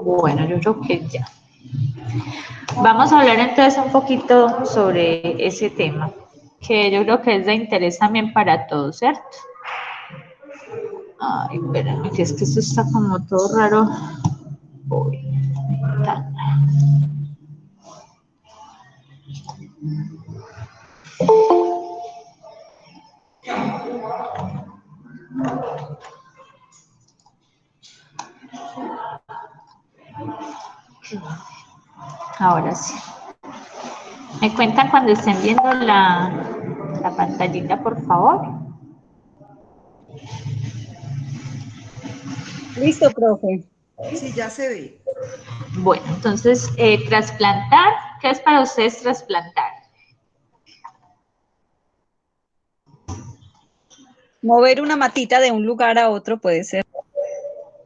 Bueno, yo creo que ya. Vamos a hablar entonces un poquito sobre ese tema, que yo creo que es de interés también para todos, ¿cierto? Ay, espérame, que es que esto está como todo raro. Voy. Ahora sí. ¿Me cuentan cuando estén viendo la pantallita, por favor? Listo, profe. Sí, ya se ve. Bueno, entonces, trasplantar, ¿qué es para ustedes trasplantar? Mover una matita de un lugar a otro puede ser.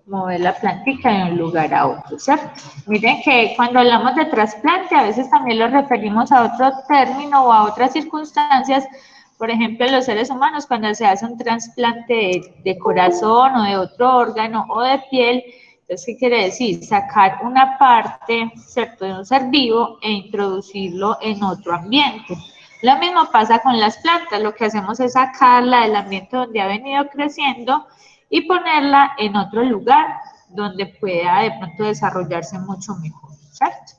Mover la plantita de un lugar a otro, ¿cierto? Miren que cuando hablamos de trasplante, a veces también lo referimos a otro término o a otras circunstancias. Por ejemplo, en los seres humanos, cuando se hace un trasplante de corazón o de otro órgano o de piel, entonces, ¿qué quiere decir? Sacar una parte, ¿cierto?, de un ser vivo e introducirlo en otro ambiente. Lo mismo pasa con las plantas, lo que hacemos es sacarla del ambiente donde ha venido creciendo y ponerla en otro lugar donde pueda de pronto desarrollarse mucho mejor, ¿cierto?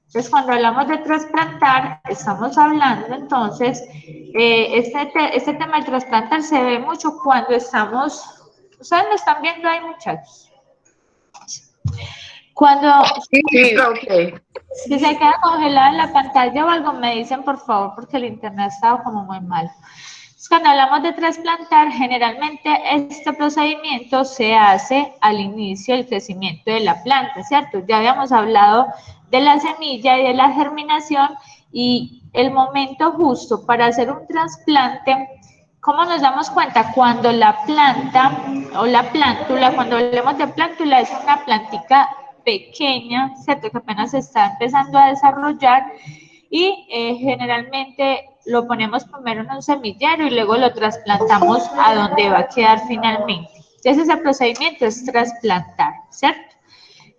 Entonces, cuando hablamos de trasplantar, estamos hablando entonces, este tema de trasplantar se ve mucho cuando estamos, ustedes me están viendo ahí, muchachos. Cuando Sí, ok. si se queda congelada en la pantalla o algo, me dicen por favor, porque el internet ha estado como muy mal. Cuando hablamos de trasplantar, generalmente este procedimiento se hace al inicio del crecimiento de la planta, ¿cierto? Ya habíamos hablado de la semilla y de la germinación y el momento justo para hacer un trasplante, ¿cómo nos damos cuenta? Cuando la planta o la plántula, cuando hablamos de plántula, es una plantica pequeña, ¿cierto? Que apenas se está empezando a desarrollar y generalmente lo ponemos primero en un semillero y luego lo trasplantamos a donde va a quedar finalmente. Entonces, ese procedimiento es trasplantar, ¿cierto?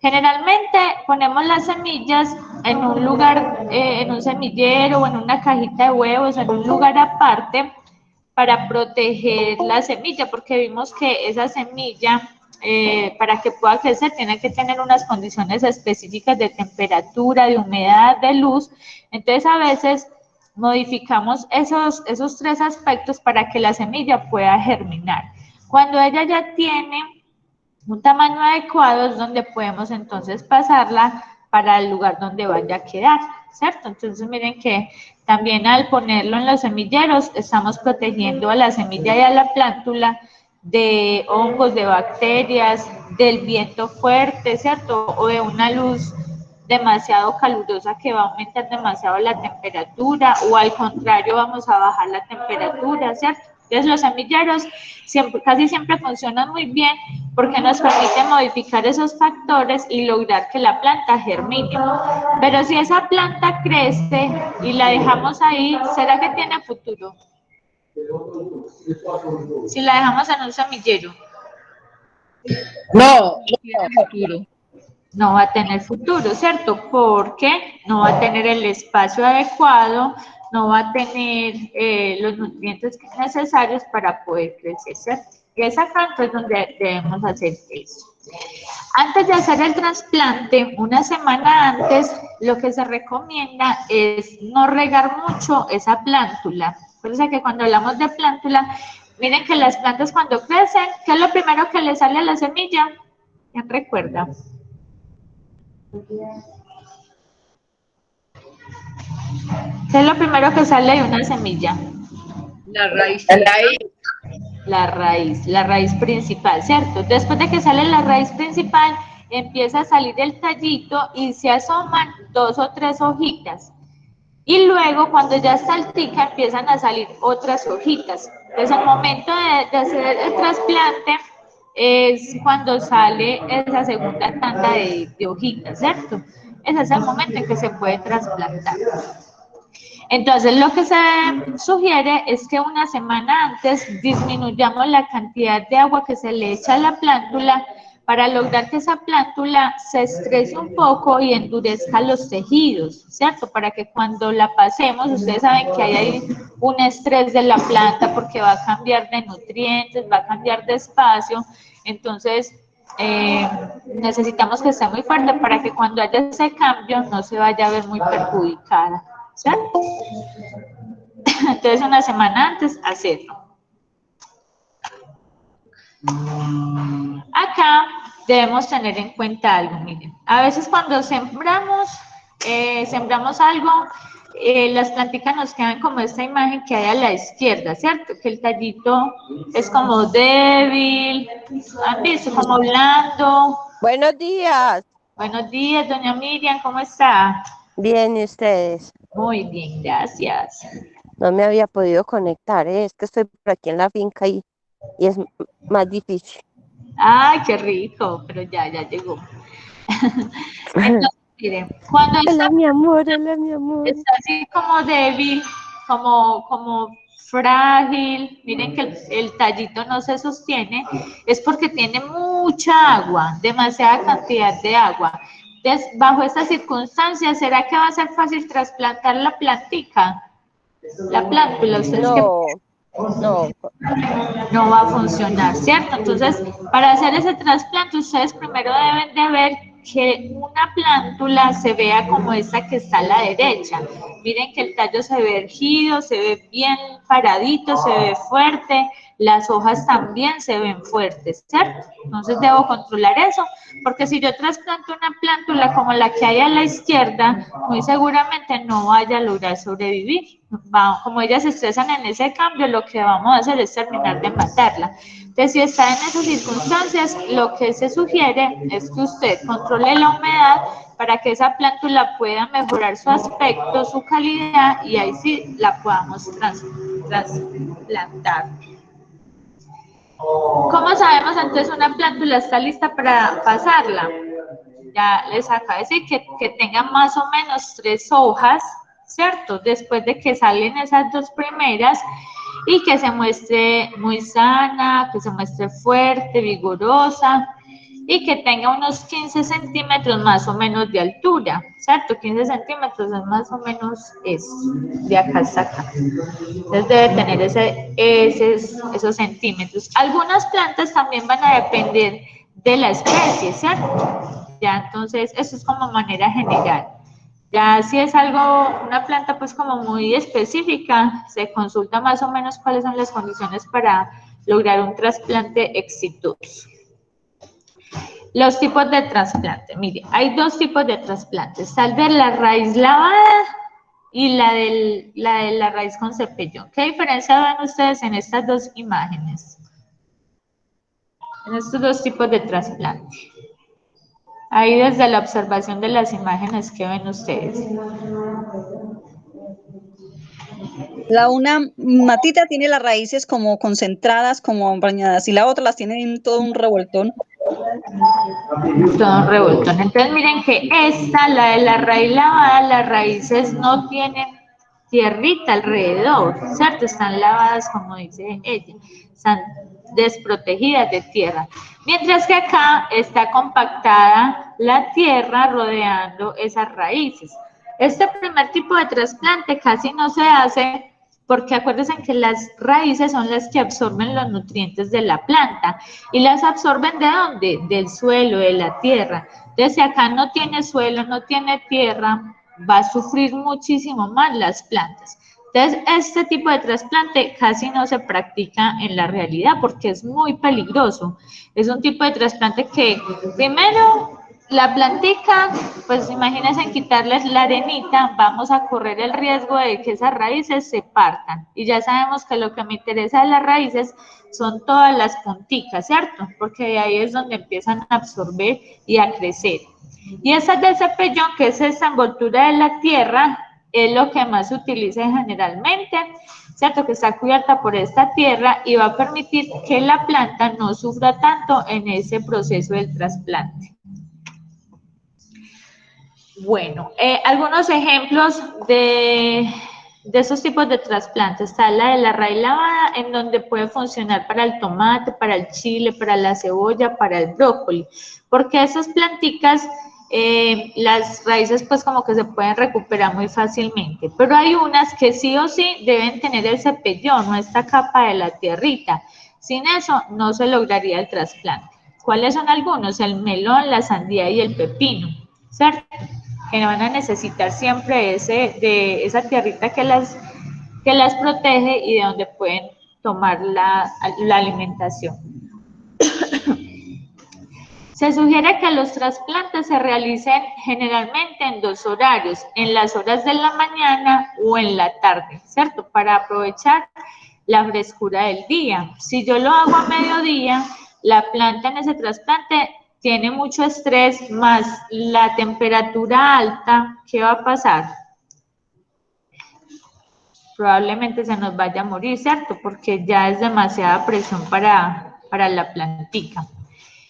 Generalmente ponemos las semillas en un lugar, en un semillero o en una cajita de huevos, en un lugar aparte para proteger la semilla, porque vimos que esa semilla, para que pueda crecer, tiene que tener unas condiciones específicas de temperatura, de humedad, de luz. Entonces, a veces modificamos esos tres aspectos para que la semilla pueda germinar. Cuando ella ya tiene un tamaño adecuado es donde podemos entonces pasarla para el lugar donde vaya a quedar, ¿cierto? Entonces miren que también al ponerlo en los semilleros estamos protegiendo a la semilla y a la plántula de hongos, de bacterias, del viento fuerte, ¿cierto? O de una luz demasiado calurosa que va a aumentar demasiado la temperatura o al contrario vamos a bajar la temperatura, ¿cierto? Entonces los semilleros casi siempre funcionan muy bien porque nos permite modificar esos factores y lograr que la planta germine. Pero si esa planta crece y la dejamos ahí, ¿será que tiene futuro? Si la dejamos en un semillero. No, Tiene futuro. No va a tener futuro, ¿cierto? Porque no va a tener el espacio adecuado, no va a tener los nutrientes necesarios para poder crecer, ¿cierto? Y es acá entonces donde debemos hacer eso. Antes de hacer el trasplante, una semana antes, lo que se recomienda es no regar mucho esa plántula. Por eso que cuando hablamos de plántula, miren que las plantas cuando crecen, ¿qué es lo primero que le sale a la semilla? ¿Quién recuerda? ¿Qué es lo primero que sale de una semilla? la raíz. La raíz principal, ¿cierto? Después de que sale la raíz principal, empieza a salir el tallito y se asoman 2 o 3 hojitas. Y luego, cuando ya está altica, empiezan a salir otras hojitas. Entonces, al momento de hacer el trasplante, es cuando sale esa segunda tanda de hojitas, ¿cierto? Ese es el momento en que se puede trasplantar. Entonces, lo que se sugiere es que una semana antes disminuyamos la cantidad de agua que se le echa a la plántula para lograr que esa plántula se estrese un poco y endurezca los tejidos, ¿cierto? Para que cuando la pasemos, ustedes saben que hay un estrés de la planta porque va a cambiar de nutrientes, va a cambiar de espacio, entonces necesitamos que esté muy fuerte para que cuando haya ese cambio no se vaya a ver muy perjudicada, ¿cierto? Entonces, una semana antes, hacerlo. Acá debemos tener en cuenta algo, miren. A veces cuando sembramos algo, las plantitas nos quedan como esta imagen que hay a la izquierda, ¿cierto? Que el tallito es como débil, ¿han visto? Como blando. Buenos días. Buenos días, doña Miriam, ¿cómo está? Bien, ¿y ustedes? Muy bien, gracias. No me había podido conectar, es que estoy por aquí en la finca y es más difícil. Ay, qué rico, pero ya llegó. Entonces, miren, cuando Hola, mi amor, hola, mi amor. está así como débil, como frágil, miren que el tallito no se sostiene, es porque tiene mucha agua, demasiada cantidad de agua. Entonces, bajo estas circunstancias, ¿será que va a ser fácil trasplantar la plantica? La plántula, ustedes No, no va a funcionar, ¿cierto? Entonces, para hacer ese trasplante, ustedes primero deben de ver que una plántula se vea como esta que está a la derecha. Miren que el tallo se ve erguido, se ve bien paradito, se ve fuerte, las hojas también se ven fuertes, ¿cierto? Entonces debo controlar eso, porque si yo trasplanto una plántula como la que hay a la izquierda, muy seguramente no vaya a lograr sobrevivir. Como ellas se estresan en ese cambio, lo que vamos a hacer es terminar de matarla. Entonces, si está en esas circunstancias, lo que se sugiere es que usted controle la humedad para que esa plántula pueda mejorar su aspecto, su calidad, y ahí sí la podamos trasplantar. ¿Cómo sabemos entonces una plántula está lista para pasarla? Ya les acabo de decir que tenga más o menos 3 hojas, ¿cierto? Después de que salen esas 2 primeras y que se muestre muy sana, que se muestre fuerte, vigorosa y que tenga unos 15 centímetros más o menos de altura, ¿cierto? 15 centímetros es más o menos eso, de acá hasta acá. Entonces debe tener esos centímetros. Algunas plantas también van a depender de la especie, ¿cierto? Ya, entonces, eso es como manera general. Ya si es algo, una planta pues como muy específica, se consulta más o menos cuáles son las condiciones para lograr un trasplante exitoso. Los tipos de trasplante. Mire, hay 2 tipos de trasplantes. Tal vez la raíz lavada y la de la raíz con cepillón. ¿Qué diferencia ven ustedes en estas 2 imágenes? En estos 2 tipos de trasplante. Ahí desde la observación de las imágenes, ¿qué ven ustedes? La una matita tiene las raíces como concentradas, como bañadas, y la otra las tiene en todo un revoltón. Todo un revoltón. Entonces miren que esta, la de la raíz lavada, las raíces no tienen tierrita alrededor, ¿cierto? Están lavadas, como dice ella, están desprotegidas de tierra. Mientras que acá está compactada la tierra rodeando esas raíces. Este primer tipo de trasplante casi no se hace porque acuérdense que las raíces son las que absorben los nutrientes de la planta y las absorben ¿de dónde? Del suelo, de la tierra. Entonces, si acá no tiene suelo, no tiene tierra, va a sufrir muchísimo más las plantas. Entonces, este tipo de trasplante casi no se practica en la realidad porque es muy peligroso. Es un tipo de trasplante que primero la plantica, pues imagínense en quitarles la arenita, vamos a correr el riesgo de que esas raíces se partan. Y ya sabemos que lo que me interesa de las raíces son todas las punticas, ¿cierto? Porque de ahí es donde empiezan a absorber y a crecer. Y esa de cepillón, que es esa envoltura de la tierra, es lo que más se utiliza generalmente, ¿cierto? Que está cubierta por esta tierra y va a permitir que la planta no sufra tanto en ese proceso del trasplante. Bueno, algunos ejemplos de de esos tipos de trasplantes. Está la de la raíz lavada, en donde puede funcionar para el tomate, para el chile, para la cebolla, para el brócoli, porque esas planticas, las raíces pues como que se pueden recuperar muy fácilmente, pero hay unas que sí o sí deben tener el cepellón o esta capa de la tierrita. Sin eso no se lograría el trasplante. ¿Cuáles son algunos? El melón, la sandía y el pepino, ¿cierto? Que van a necesitar siempre de esa tierrita que las protege y de donde pueden tomar la alimentación. Se sugiere que los trasplantes se realicen generalmente en 2 horarios, en las horas de la mañana o en la tarde, ¿cierto? Para aprovechar la frescura del día. Si yo lo hago a mediodía, la planta en ese trasplante tiene mucho estrés, más la temperatura alta, ¿qué va a pasar? Probablemente se nos vaya a morir, ¿cierto? Porque ya es demasiada presión para la plantica.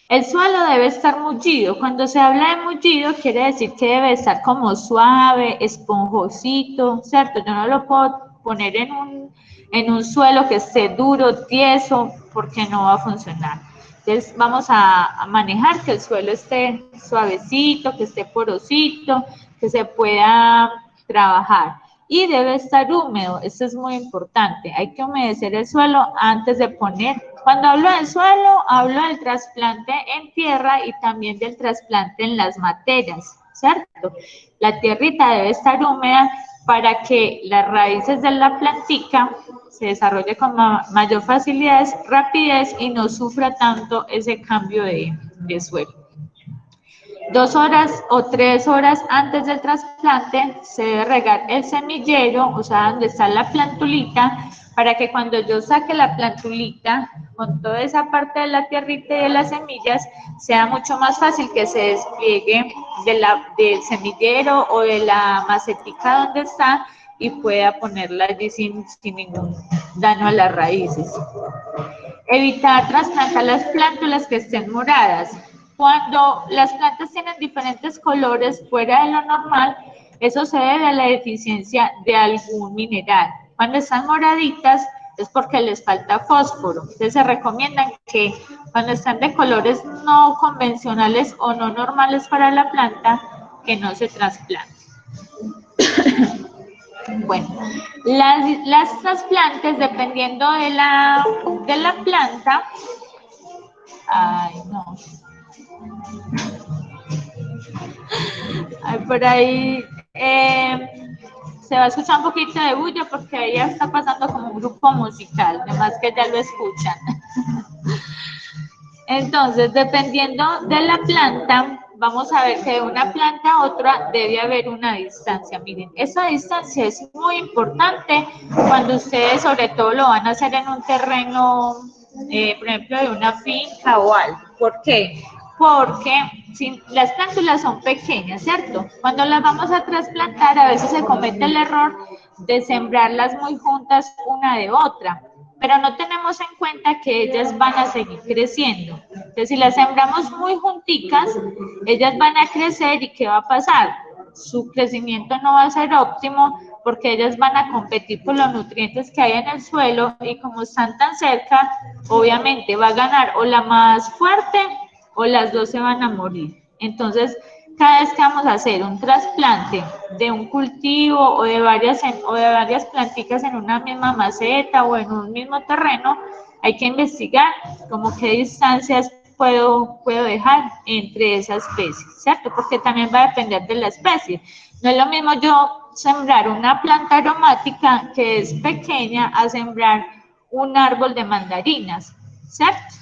El suelo debe estar mullido. Cuando se habla de mullido, quiere decir que debe estar como suave, esponjosito, ¿cierto? Yo no lo puedo poner en un suelo que esté duro, tieso, porque no va a funcionar. Entonces, vamos a manejar que el suelo esté suavecito, que esté porosito, que se pueda trabajar. Y debe estar húmedo, esto es muy importante. Hay que humedecer el suelo antes de poner. Cuando hablo del suelo, hablo del trasplante en tierra y también del trasplante en las materas, ¿cierto? La tierrita debe estar húmeda para que las raíces de la plantica se desarrolle con mayor facilidad, rapidez y no sufra tanto ese cambio de suelo. 2 horas o 3 horas antes del trasplante se debe regar el semillero, o sea, donde está la plantulita, para que cuando yo saque la plantulita con toda esa parte de la tierrita y de las semillas, sea mucho más fácil que se despliegue del semillero o de la macetica donde está y pueda ponerla allí sin ningún daño a las raíces. Evitar trasplantar las plántulas que estén moradas. Cuando las plantas tienen diferentes colores fuera de lo normal, eso se debe a la deficiencia de algún mineral. Cuando están moraditas es porque les falta fósforo. Entonces se recomienda que cuando están de colores no convencionales o no normales para la planta, que no se trasplanten. Bueno, las trasplantes, dependiendo de la planta, ay, no. Ay, por ahí se va a escuchar un poquito de bulla porque ahí ya está pasando como un grupo musical, además que ya lo escuchan. Entonces, dependiendo de la planta, vamos a ver que de una planta a otra debe haber una distancia. Miren, esa distancia es muy importante cuando ustedes sobre todo lo van a hacer en un terreno, por ejemplo, de una finca o algo. ¿Por qué? Porque si las plántulas son pequeñas, ¿cierto? Cuando las vamos a trasplantar, a veces se comete el error de sembrarlas muy juntas una de otra, pero no tenemos en cuenta que ellas van a seguir creciendo. Entonces, si las sembramos muy junticas, ellas van a crecer y ¿qué va a pasar? Su crecimiento no va a ser óptimo porque ellas van a competir por los nutrientes que hay en el suelo y como están tan cerca, obviamente va a ganar o la más fuerte o las dos se van a morir. Entonces, cada vez que vamos a hacer un trasplante de un cultivo o de varias plantitas en una misma maceta o en un mismo terreno, hay que investigar como qué distancias puedo dejar entre esa especie, ¿cierto? Porque también va a depender de la especie. No es lo mismo yo sembrar una planta aromática que es pequeña a sembrar un árbol de mandarinas, ¿cierto?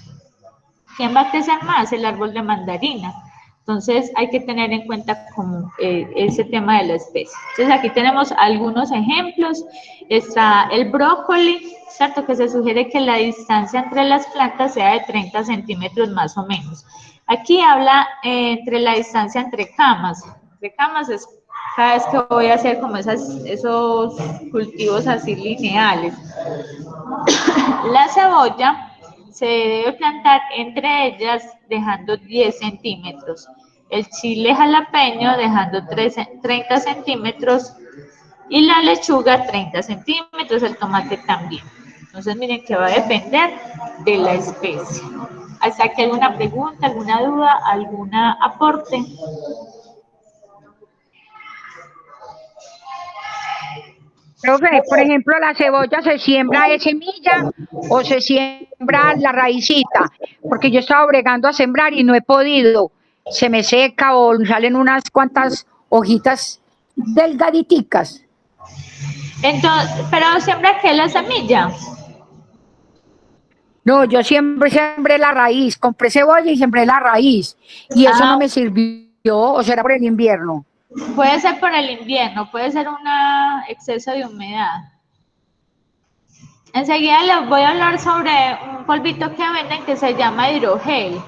¿Quién va a crecer más? El árbol de mandarina. Entonces hay que tener en cuenta como ese tema de la especie. Entonces aquí tenemos algunos ejemplos. Está el brócoli, ¿cierto? Que se sugiere que la distancia entre las plantas sea de 30 centímetros más o menos. Aquí habla entre la distancia entre camas. Entre camas es cada vez que voy a hacer como esos cultivos así lineales. La cebolla se debe plantar entre ellas dejando 10 centímetros. El chile jalapeño dejando 30 centímetros Y la lechuga 30 centímetros, el tomate también. Entonces miren que va a depender de la especie. ¿Hasta aquí alguna pregunta, alguna duda, alguna aporte? Profe, por ejemplo, la cebolla se siembra de semilla o se siembra la raicita, porque yo estaba bregando a sembrar y no he podido. Se me seca o salen unas cuantas hojitas delgaditicas. Entonces, pero siembra que la semilla. No, yo siempre sembré la raíz, compré cebolla y sembré la raíz. Y eso no me sirvió, o será por el invierno. Puede ser por el invierno, puede ser un exceso de humedad. Enseguida les voy a hablar sobre un polvito que venden que se llama hidrogel.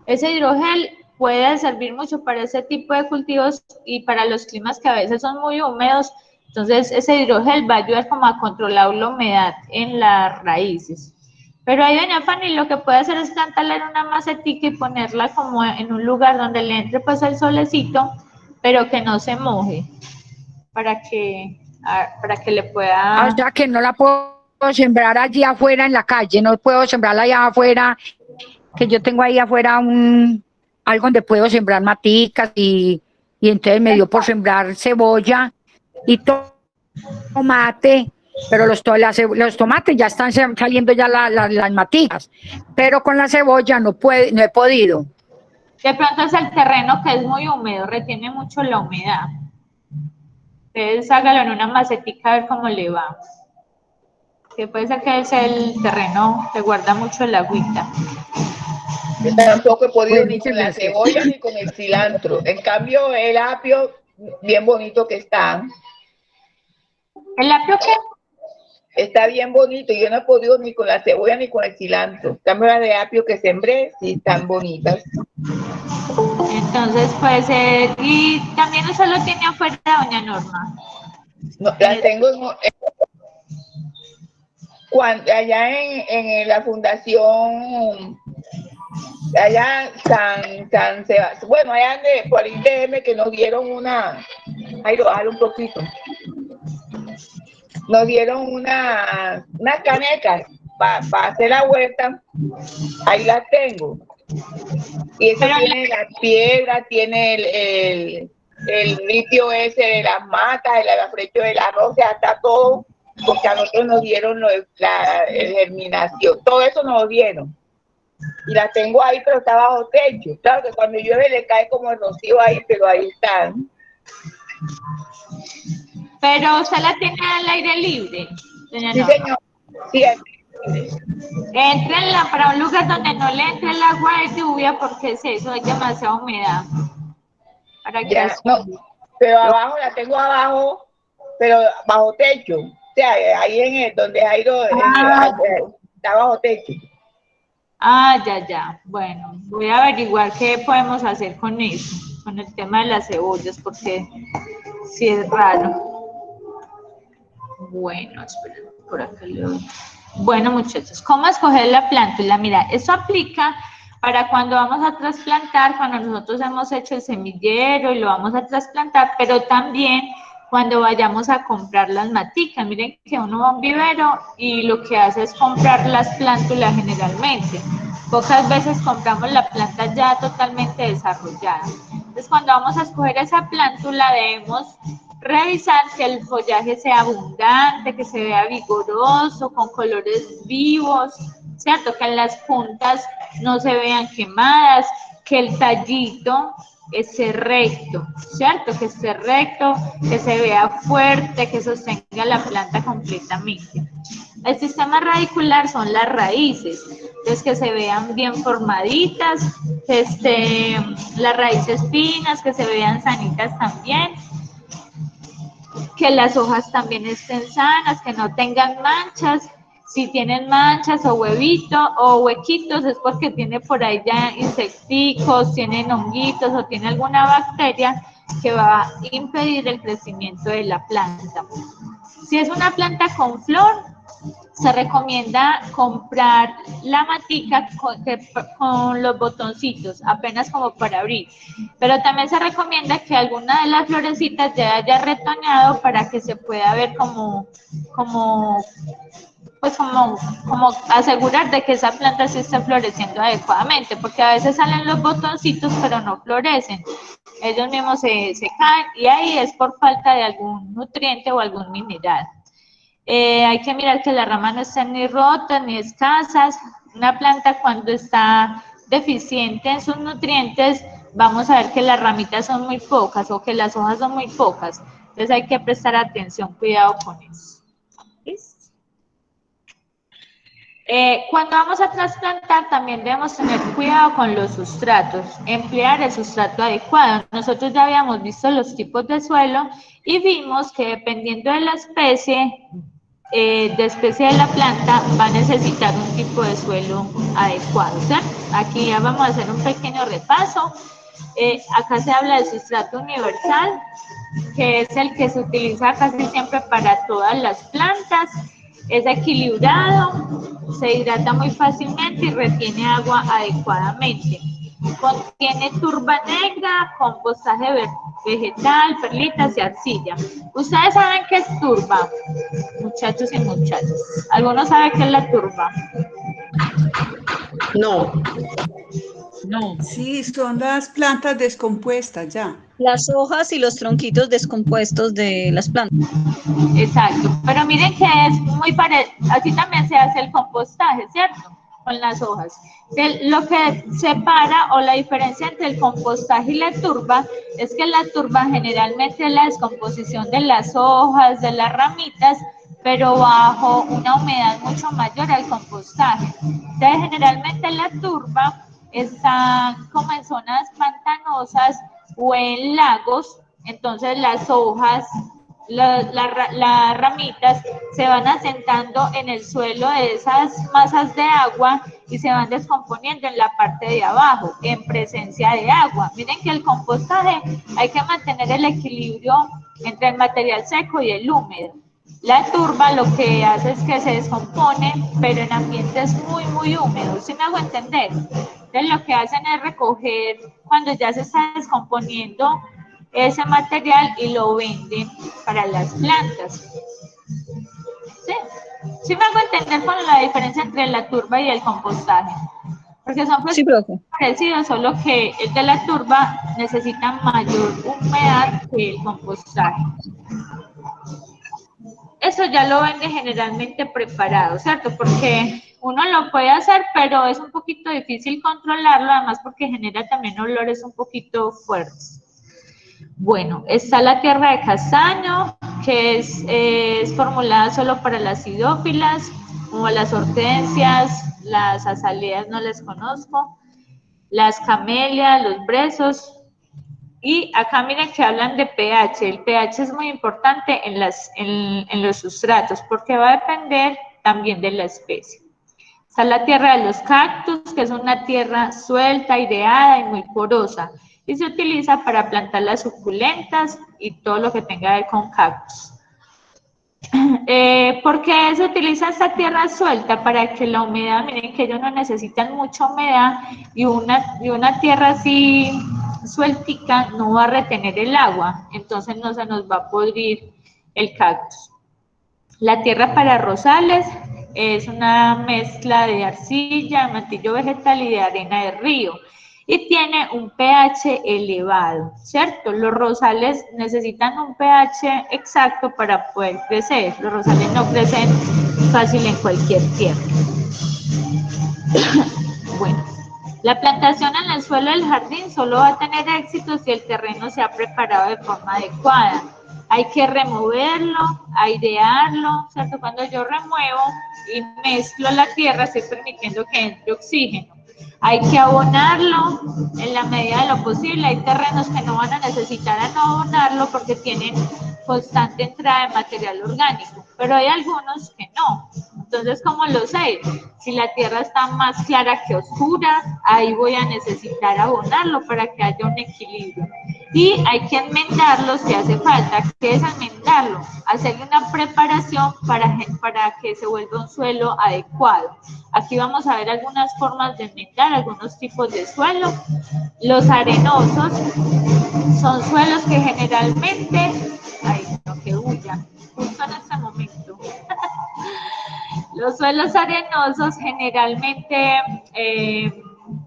Ese hidrogel puede servir mucho para ese tipo de cultivos y para los climas que a veces son muy húmedos. Entonces, ese hidrogel va a ayudar como a controlar la humedad en las raíces. Pero ahí doña Fanny lo que puede hacer es plantarla en una macetica y ponerla como en un lugar donde le entre pues el solecito, pero que no se moje, para que le pueda... O sea que no la puedo sembrar allí afuera en la calle, no puedo sembrarla allá afuera, que yo tengo ahí afuera algo donde puedo sembrar maticas y entonces me dio por sembrar cebolla y tomate, pero los tomates ya están saliendo ya las maticas, pero con la cebolla no he podido. De pronto es el terreno que es muy húmedo, retiene mucho la humedad. Entonces hágalo en una macetica a ver cómo le va. Que puede ser que es el terreno que guarda mucho el agüita. Yo tampoco he podido ni con la cebolla ni con el cilantro. En cambio, el apio, bien bonito que está. ¿El apio qué? Está bien bonito. Yo no he podido ni con la cebolla ni con el cilantro. En cambio, las de apio que sembré, sí están bonitas. Entonces, pues, y también usted lo tiene afuera, doña Norma. No, las tengo allá en la fundación, allá San Sebastián, bueno, allá por IDM que nos dieron ahí lo bajaron un poquito, nos dieron unas canecas para hacer la huerta, ahí las tengo. Y eso tiene la piedra, tiene el litio ese de las matas, el afrecho del arroz, o sea, está todo, porque a nosotros nos dieron el germinación, todo eso nos dieron. Y la tengo ahí, pero está bajo techo. Claro que cuando llueve le cae como el rocío ahí, pero ahí están. Pero usted la tiene al aire libre, doña Sí, Norma. señor. Sí, Entrenla para un lugar donde no le entre el agua de lluvia, porque es eso, hay demasiada humedad. Para que ya, no, pero abajo la tengo abajo, pero bajo techo. O sea, ahí donde Jairo está bajo techo. Ya. Bueno, voy a averiguar qué podemos hacer con eso, con el tema de las cebollas, porque sí es raro. Bueno, espera, por acá le doy. Bueno, muchachos, ¿cómo escoger la plántula? Mira, eso aplica para cuando vamos a trasplantar, cuando nosotros hemos hecho el semillero y lo vamos a trasplantar, pero también cuando vayamos a comprar las maticas. Miren que uno va a un vivero y lo que hace es comprar las plántulas generalmente. Pocas veces compramos la planta ya totalmente desarrollada. Entonces, cuando vamos a escoger esa plántula, debemos revisar que el follaje sea abundante, que se vea vigoroso, con colores vivos, ¿cierto? Que las puntas no se vean quemadas, que el tallito esté recto, ¿cierto? Que esté recto, que se vea fuerte, que sostenga la planta completamente. El sistema radicular son las raíces, entonces que se vean bien formaditas, que las raíces finas, que se vean sanitas también, que las hojas también estén sanas, que no tengan manchas. Si tienen manchas o huevitos o huequitos es porque tiene por ahí ya insecticos, tienen honguitos o tiene alguna bacteria que va a impedir el crecimiento de la planta. Si es una planta con flor, se recomienda comprar la matica con los botoncitos, apenas como para abrir. Pero también se recomienda que alguna de las florecitas ya haya retoñado para que se pueda ver como asegurar de que esa planta se esté floreciendo adecuadamente, porque a veces salen los botoncitos pero no florecen. Ellos mismos se caen y ahí es por falta de algún nutriente o algún mineral. Hay que mirar que las ramas no estén ni rotas ni escasas. Una planta cuando está deficiente en sus nutrientes, vamos a ver que las ramitas son muy pocas o que las hojas son muy pocas. Entonces hay que prestar atención, cuidado con eso. ¿Listo? Cuando vamos a trasplantar también debemos tener cuidado con los sustratos, emplear el sustrato adecuado. Nosotros ya habíamos visto los tipos de suelo y vimos que dependiendo de la especie de la planta va a necesitar un tipo de suelo adecuado, ¿cierto? Aquí ya vamos a hacer un pequeño repaso. Acá se habla del sustrato universal, que es el que se utiliza casi siempre para todas las plantas. Es equilibrado, se hidrata muy fácilmente y retiene agua adecuadamente. Contiene turba negra, compostaje vegetal, perlitas y arcilla. ¿Ustedes saben qué es turba, muchachos y muchachas? ¿Alguno sabe qué es la turba? No. No. Sí, son las plantas descompuestas ya. Las hojas y los tronquitos descompuestos de las plantas. Exacto, pero miren que es muy parecido, así también se hace el compostaje, ¿cierto? Con las hojas. Lo que separa o la diferencia entre el compostaje y la turba es que la turba generalmente es la descomposición de las hojas, de las ramitas, pero bajo una humedad mucho mayor al compostaje. Entonces, generalmente la turba está como en zonas pantanosas o en lagos, entonces las hojas, las ramitas se van asentando en el suelo de esas masas de agua y se van descomponiendo en la parte de abajo, en presencia de agua. Miren que el compostaje hay que mantener el equilibrio entre el material seco y el húmedo. La turba lo que hace es que se descompone, pero en ambientes muy, muy húmedos. ¿Sí me hago entender? Entonces lo que hacen es recoger cuando ya se está descomponiendo ese material y lo venden para las plantas. ¿Sí? ¿Sí me hago entender con la diferencia entre la turba y el compostaje? Porque son Sí, profe. parecidos, solo que el de la turba necesita mayor humedad que el compostaje. Eso ya lo vende generalmente preparado, ¿cierto? Porque uno lo puede hacer, pero es un poquito difícil controlarlo, además porque genera también olores un poquito fuertes. Bueno, está la tierra de castaño, que es formulada solo para las sidófilas, como las hortensias, las azaleas no las conozco, las camelias, los brezos. Y acá miren que hablan de pH. El pH es muy importante en los sustratos porque va a depender también de la especie. Está la tierra de los cactus, que es una tierra suelta, aireada y muy porosa. Y se utiliza para plantar las suculentas y todo lo que tenga que ver con cactus. ¿Por qué se utiliza esta tierra suelta? Para que la humedad, miren que ellos no necesitan mucha humedad y una tierra así sueltica no va a retener el agua, entonces no se nos va a podrir el cactus. La tierra para rosales es una mezcla de arcilla, mantillo vegetal y de arena de río. Y tiene un pH elevado, ¿cierto? Los rosales necesitan un pH exacto para poder crecer. Los rosales no crecen fácil en cualquier tierra. Bueno, la plantación en el suelo del jardín solo va a tener éxito si el terreno se ha preparado de forma adecuada. Hay que removerlo, airearlo, ¿cierto? Cuando yo remuevo y mezclo la tierra, estoy permitiendo que entre oxígeno. Hay que abonarlo en la medida de lo posible. Hay terrenos que no van a necesitar abonarlo porque tienen constante entrada de material orgánico, pero hay algunos que no. Entonces, ¿cómo lo sé? Si la tierra está más clara que oscura, ahí voy a necesitar abonarlo para que haya un equilibrio. Y hay que enmendarlo si hace falta. ¿Qué es enmendarlo? hacerle una preparación para que se vuelva un suelo adecuado. Aquí vamos a ver algunas formas de enmendar algunos tipos de suelo. Los arenosos son suelos que generalmente, ay, no, que huya, justo en este momento. Los suelos arenosos generalmente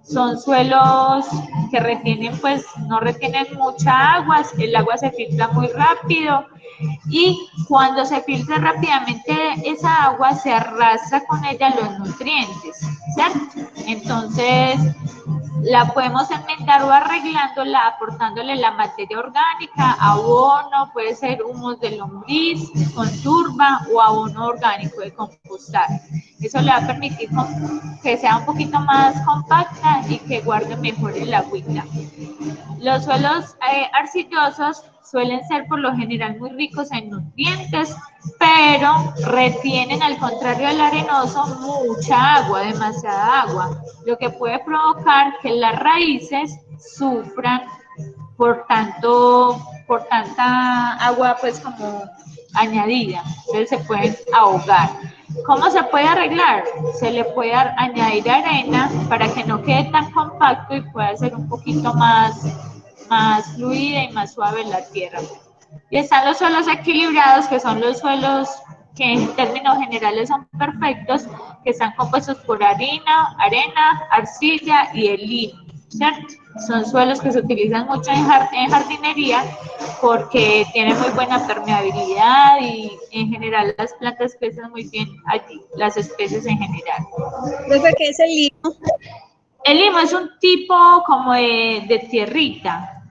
son suelos que retienen, pues, no retienen mucha agua, el agua se filtra muy rápido y cuando se filtra rápidamente esa agua se arrastra con ella los nutrientes, ¿cierto? Entonces, la podemos enmendar o arreglándola, aportándole la materia orgánica, abono, puede ser humus de lombriz con turba o abono orgánico de compostaje. Eso le va a permitir que sea un poquito más compacta y que guarde mejor el agüita. Los suelos arcillosos suelen ser por lo general muy ricos en nutrientes, pero retienen, al contrario del arenoso, mucha agua, demasiada agua, lo que puede provocar que las raíces sufran por tanta agua, pues, como añadida, entonces se pueden ahogar. ¿Cómo se puede arreglar? Se le puede añadir arena para que no quede tan compacto y pueda ser un poquito más fluida y más suave la tierra. Y están los suelos equilibrados, que son los suelos que en términos generales son perfectos, que están compuestos por arena, arcilla y el limo, ¿cierto? Son suelos que se utilizan mucho en jardinería porque tienen muy buena permeabilidad y en general las plantas crecen muy bien allí, las especies en general. Profe, ¿qué es el limo? El limo es un tipo como de tierrita,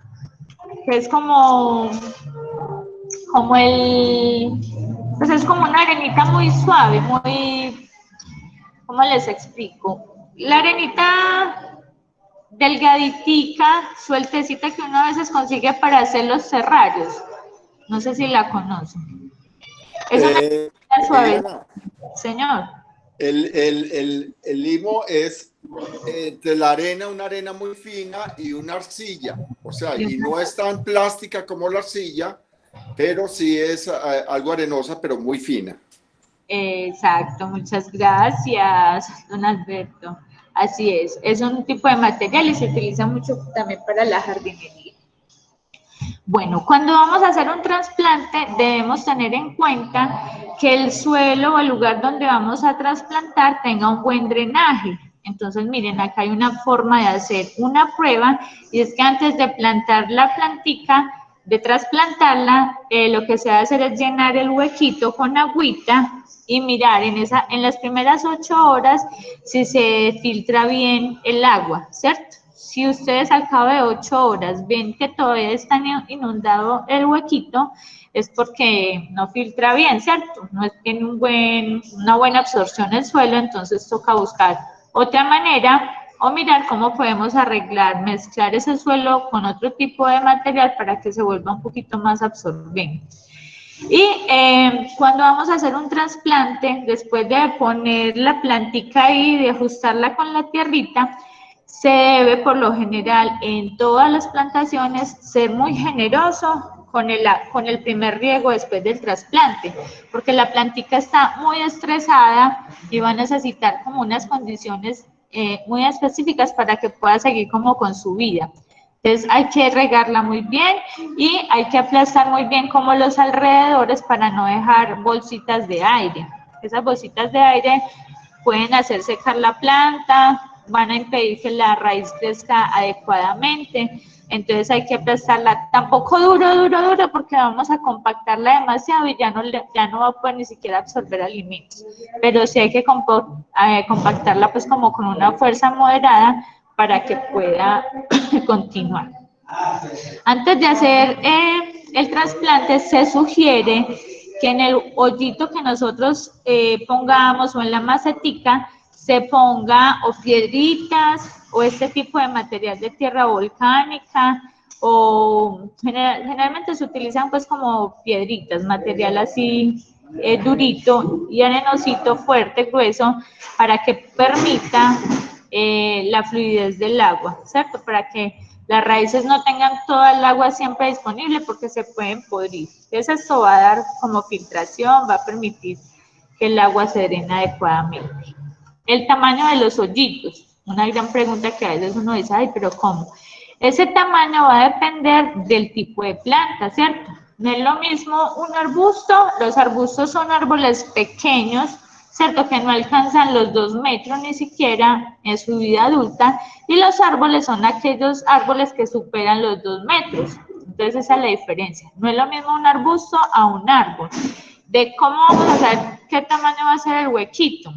que es como pues es como una arenita muy suave, muy, ¿cómo les explico? La arenita delgaditica, sueltecita, que uno a veces consigue para hacer los terrarios. No sé si la conocen. Es una arenita suave. Diana, Señor. el limo es de la arena, una arena muy fina y una arcilla, o sea, y no es tan plástica como la arcilla, pero sí es algo arenosa, pero muy fina. Exacto, muchas gracias, don Alberto. Así es un tipo de material y se utiliza mucho también para la jardinería. Bueno, cuando vamos a hacer un trasplante debemos tener en cuenta que el suelo o el lugar donde vamos a trasplantar tenga un buen drenaje. Entonces, miren, acá hay una forma de hacer una prueba y es que antes de plantar la plantica, de trasplantarla, lo que se va a hacer es llenar el huequito con agüita y mirar en las primeras 8 horas si se filtra bien el agua, ¿cierto? Si ustedes al cabo de 8 horas ven que todavía está inundado el huequito, es porque no filtra bien, ¿cierto? No tiene una buena absorción del suelo, entonces toca buscar otra manera o mirar cómo podemos arreglar, mezclar ese suelo con otro tipo de material para que se vuelva un poquito más absorbente. Y cuando vamos a hacer un trasplante, después de poner la plantica ahí, de ajustarla con la tierrita, se debe por lo general en todas las plantaciones ser muy generoso con el primer riego después del trasplante, porque la plantica está muy estresada y va a necesitar como unas condiciones muy específicas para que pueda seguir como con su vida. Entonces hay que regarla muy bien y hay que aplastar muy bien como los alrededores para no dejar bolsitas de aire. Esas bolsitas de aire pueden hacer secar la planta, van a impedir que la raíz crezca adecuadamente. Entonces hay que aplastarla tampoco duro, porque vamos a compactarla demasiado y ya no va a poder ni siquiera absorber alimentos. Pero sí hay que compactarla pues como con una fuerza moderada para que pueda continuar. Antes de hacer el trasplante se sugiere que en el hoyito que nosotros pongamos o en la macetica se ponga o piedritas o este tipo de material de tierra volcánica o generalmente se utilizan pues como piedritas, material así durito y arenosito, fuerte, grueso, para que permita la fluidez del agua, ¿cierto? Para que las raíces no tengan toda el agua siempre disponible porque se pueden podrir. Entonces esto va a dar como filtración, va a permitir que el agua se drene adecuadamente. El tamaño de los hoyitos, una gran pregunta que a veces uno dice, ay, pero ¿cómo? Ese tamaño va a depender del tipo de planta, ¿cierto? No es lo mismo un arbusto, los arbustos son árboles pequeños, ¿cierto? Que no alcanzan los 2 metros ni siquiera en su vida adulta, y los árboles son aquellos árboles que superan los 2 metros. Entonces esa es la diferencia. No es lo mismo un arbusto a un árbol. De cómo vamos a saber qué tamaño va a ser el huequito.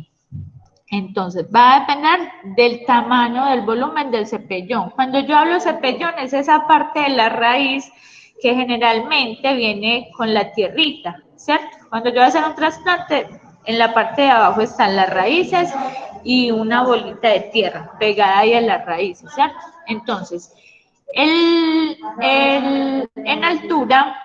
Entonces, va a depender del tamaño, del volumen del cepellón. Cuando yo hablo cepellón, es esa parte de la raíz que generalmente viene con la tierrita, ¿cierto? Cuando yo voy a hacer un trasplante, en la parte de abajo están las raíces y una bolita de tierra pegada ahí a las raíces, ¿cierto? Entonces, en altura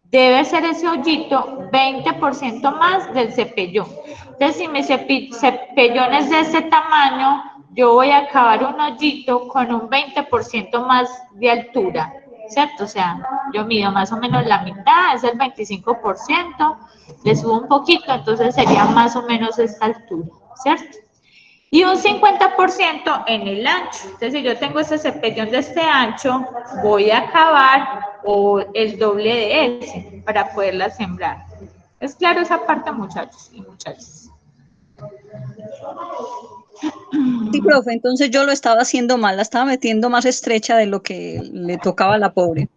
debe ser ese hoyito 20% más del cepellón. Entonces, si mi cepellón es de este tamaño, yo voy a cavar un hoyito con un 20% más de altura, ¿cierto? O sea, yo mido más o menos la mitad, es el 25%, le subo un poquito, entonces sería más o menos esta altura, ¿cierto? Y un 50% en el ancho. Entonces, si yo tengo este cepellón de este ancho, voy a cavar el doble de ese para poderla sembrar. ¿Es claro esa parte, muchachos y muchachas? Sí, profe, entonces yo lo estaba haciendo mal, la estaba metiendo más estrecha de lo que le tocaba a la pobre.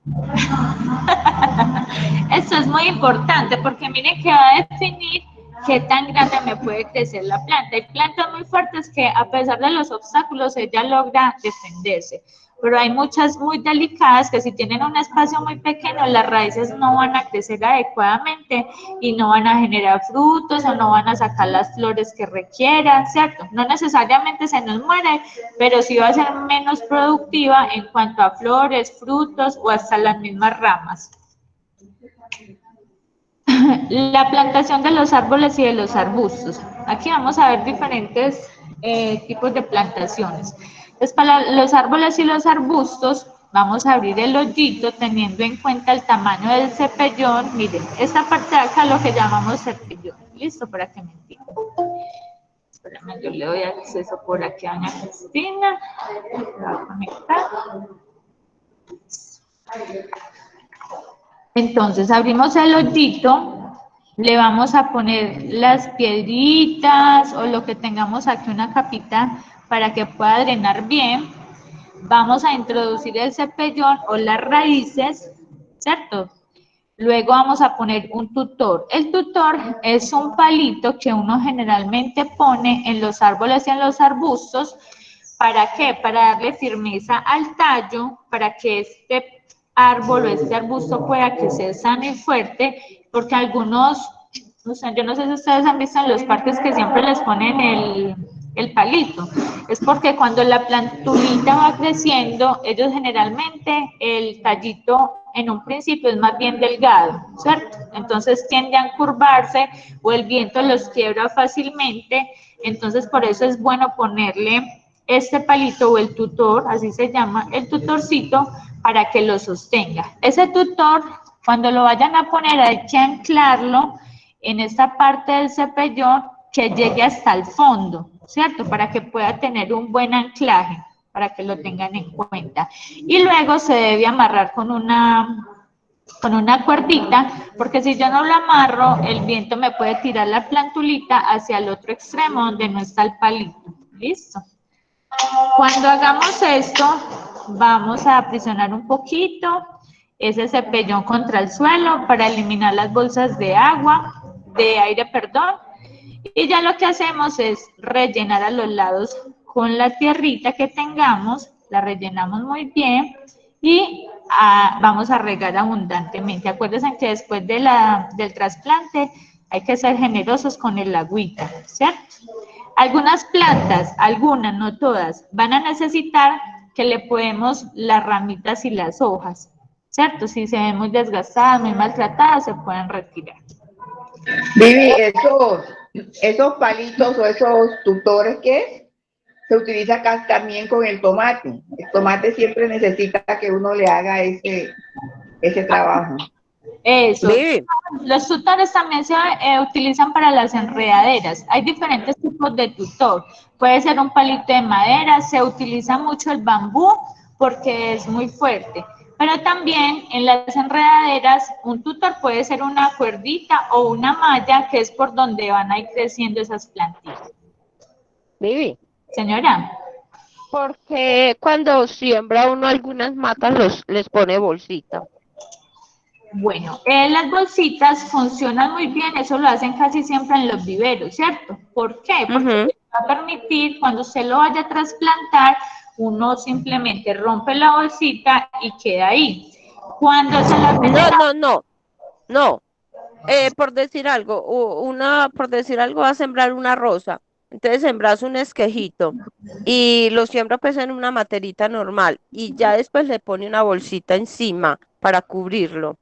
Esto es muy importante porque miren que va a definir qué tan grande me puede crecer la planta. Hay plantas muy fuertes que a pesar de los obstáculos ella logra defenderse, pero hay muchas muy delicadas que si tienen un espacio muy pequeño las raíces no van a crecer adecuadamente y no van a generar frutos o no van a sacar las flores que requieran, ¿cierto? No necesariamente se nos muere, pero sí va a ser menos productiva en cuanto a flores, frutos o hasta las mismas ramas. La plantación de los árboles y de los arbustos. Aquí vamos a ver diferentes tipos de plantaciones. Entonces, para los árboles y los arbustos, vamos a abrir el hoyito teniendo en cuenta el tamaño del cepellón. Miren, esta parte de acá es lo que llamamos cepellón. ¿Listo? Para que me entiendan. Espérame, yo le doy acceso por aquí a doña Cristina. La voy a conectar. Entonces, abrimos el hoyito, le vamos a poner las piedritas o lo que tengamos aquí, una capita para que pueda drenar bien. Vamos a introducir el cepellón o las raíces, ¿cierto? Luego vamos a poner un tutor. El tutor es un palito que uno generalmente pone en los árboles y en los arbustos. ¿Para qué? Para darle firmeza al tallo, para que este árbol o este arbusto pueda crecer sano y fuerte, porque algunos, o sea, yo no sé si ustedes han visto en los parques que siempre les ponen el palito, es porque cuando la plantulita va creciendo, ellos generalmente, el tallito en un principio es más bien delgado, ¿cierto? Entonces tiende a curvarse o el viento los quiebra fácilmente, entonces por eso es bueno ponerle este palito o el tutor, así se llama, el tutorcito, para que lo sostenga. Ese tutor, cuando lo vayan a poner, hay que anclarlo en esta parte del cepellón que llegue hasta el fondo, ¿cierto? Para que pueda tener un buen anclaje, para que lo tengan en cuenta. Y luego se debe amarrar con una cuerdita, porque si yo no lo amarro, el viento me puede tirar la plantulita hacia el otro extremo donde no está el palito. ¿Listo? Cuando hagamos esto, vamos a aprisionar un poquito ese cepellón contra el suelo para eliminar las bolsas de aire, perdón. Y ya lo que hacemos es rellenar a los lados con la tierrita que tengamos, la rellenamos muy bien y vamos a regar abundantemente. Acuérdense que después del trasplante hay que ser generosos con el agüita, ¿cierto? Algunas plantas, algunas, no todas, van a necesitar que le podemos las ramitas y las hojas, ¿cierto? Si se ven muy desgastadas, muy maltratadas, se pueden retirar. Vivi, esos palitos o esos tutores, ¿qué es? se utiliza acá también con el tomate. El tomate siempre necesita que uno le haga ese trabajo. Eso. Vivi, Los tutores también se utilizan para las enredaderas. Hay diferentes tipos de tutor. Puede ser un palito de madera, se utiliza mucho el bambú porque es muy fuerte. Pero también en las enredaderas, un tutor puede ser una cuerdita o una malla que es por donde van a ir creciendo esas plantitas. Vivi, Señora. porque cuando siembra uno algunas matas les pone bolsita. Bueno, las bolsitas funcionan muy bien, eso lo hacen casi siempre en los viveros, ¿cierto? ¿Por qué? Porque va a permitir, cuando se lo vaya a trasplantar, uno simplemente rompe la bolsita y queda ahí. Cuando se la No. Por decir algo, por decir algo, va a sembrar una rosa. Entonces sembras un esquejito y lo siembra pues en una materita normal y ya después le pone una bolsita encima para cubrirlo.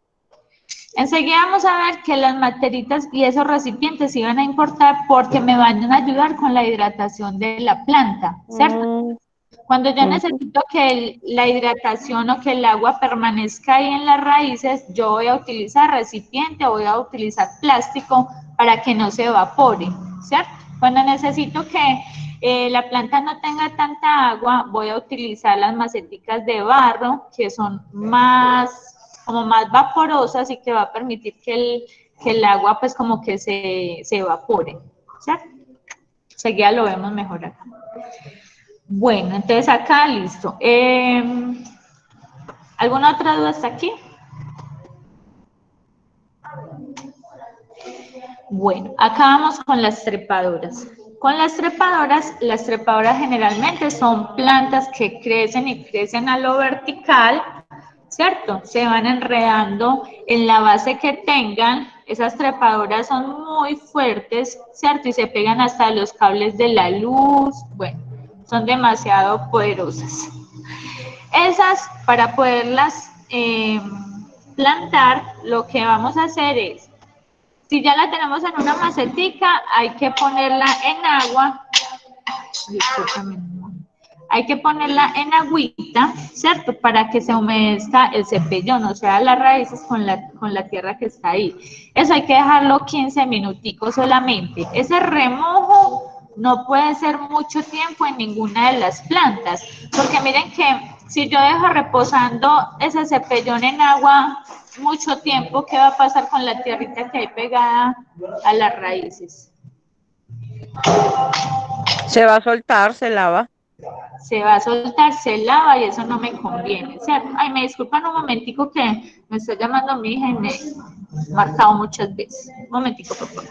enseguida vamos a ver que las materitas y esos recipientes sí van a importar porque me van a ayudar con la hidratación de la planta, ¿cierto? Cuando yo necesito que la hidratación o que el agua permanezca ahí en las raíces, yo voy a utilizar recipiente o voy a utilizar plástico para que no se evapore, ¿cierto? Cuando necesito que la planta no tenga tanta agua, voy a utilizar las maceticas de barro que son como más vaporosas y que va a permitir que el agua pues como que se evapore, ¿cierto? Seguida lo vemos mejor acá. Bueno, entonces acá listo. ¿Alguna otra duda hasta aquí? Bueno, acá vamos con las trepadoras. Con las trepadoras generalmente son plantas que crecen y crecen a lo vertical, ¿cierto? Se van enredando en la base que tengan. Esas trepadoras son muy fuertes, ¿cierto? Y se pegan hasta los cables de la luz. Bueno, son demasiado poderosas. Esas, para poderlas plantar, lo que vamos a hacer es, si ya la tenemos en una macetica, hay que ponerla en agua. Discúlpame. Hay que ponerla en agüita, ¿cierto? Para que se humedezca el cepellón, o sea, las raíces con la tierra que está ahí. Eso hay que dejarlo 15 minuticos solamente. Ese remojo no puede ser mucho tiempo en ninguna de las plantas, porque miren que si yo dejo reposando ese cepellón en agua mucho tiempo, ¿qué va a pasar con la tierrita que hay pegada a las raíces? Se va a soltar, se lava. Se va a soltar, se lava y eso no me conviene, ¿cierto? Ay, me disculpan un momentico que me está llamando mi hija y me he marcado muchas veces. Un momentico, por favor.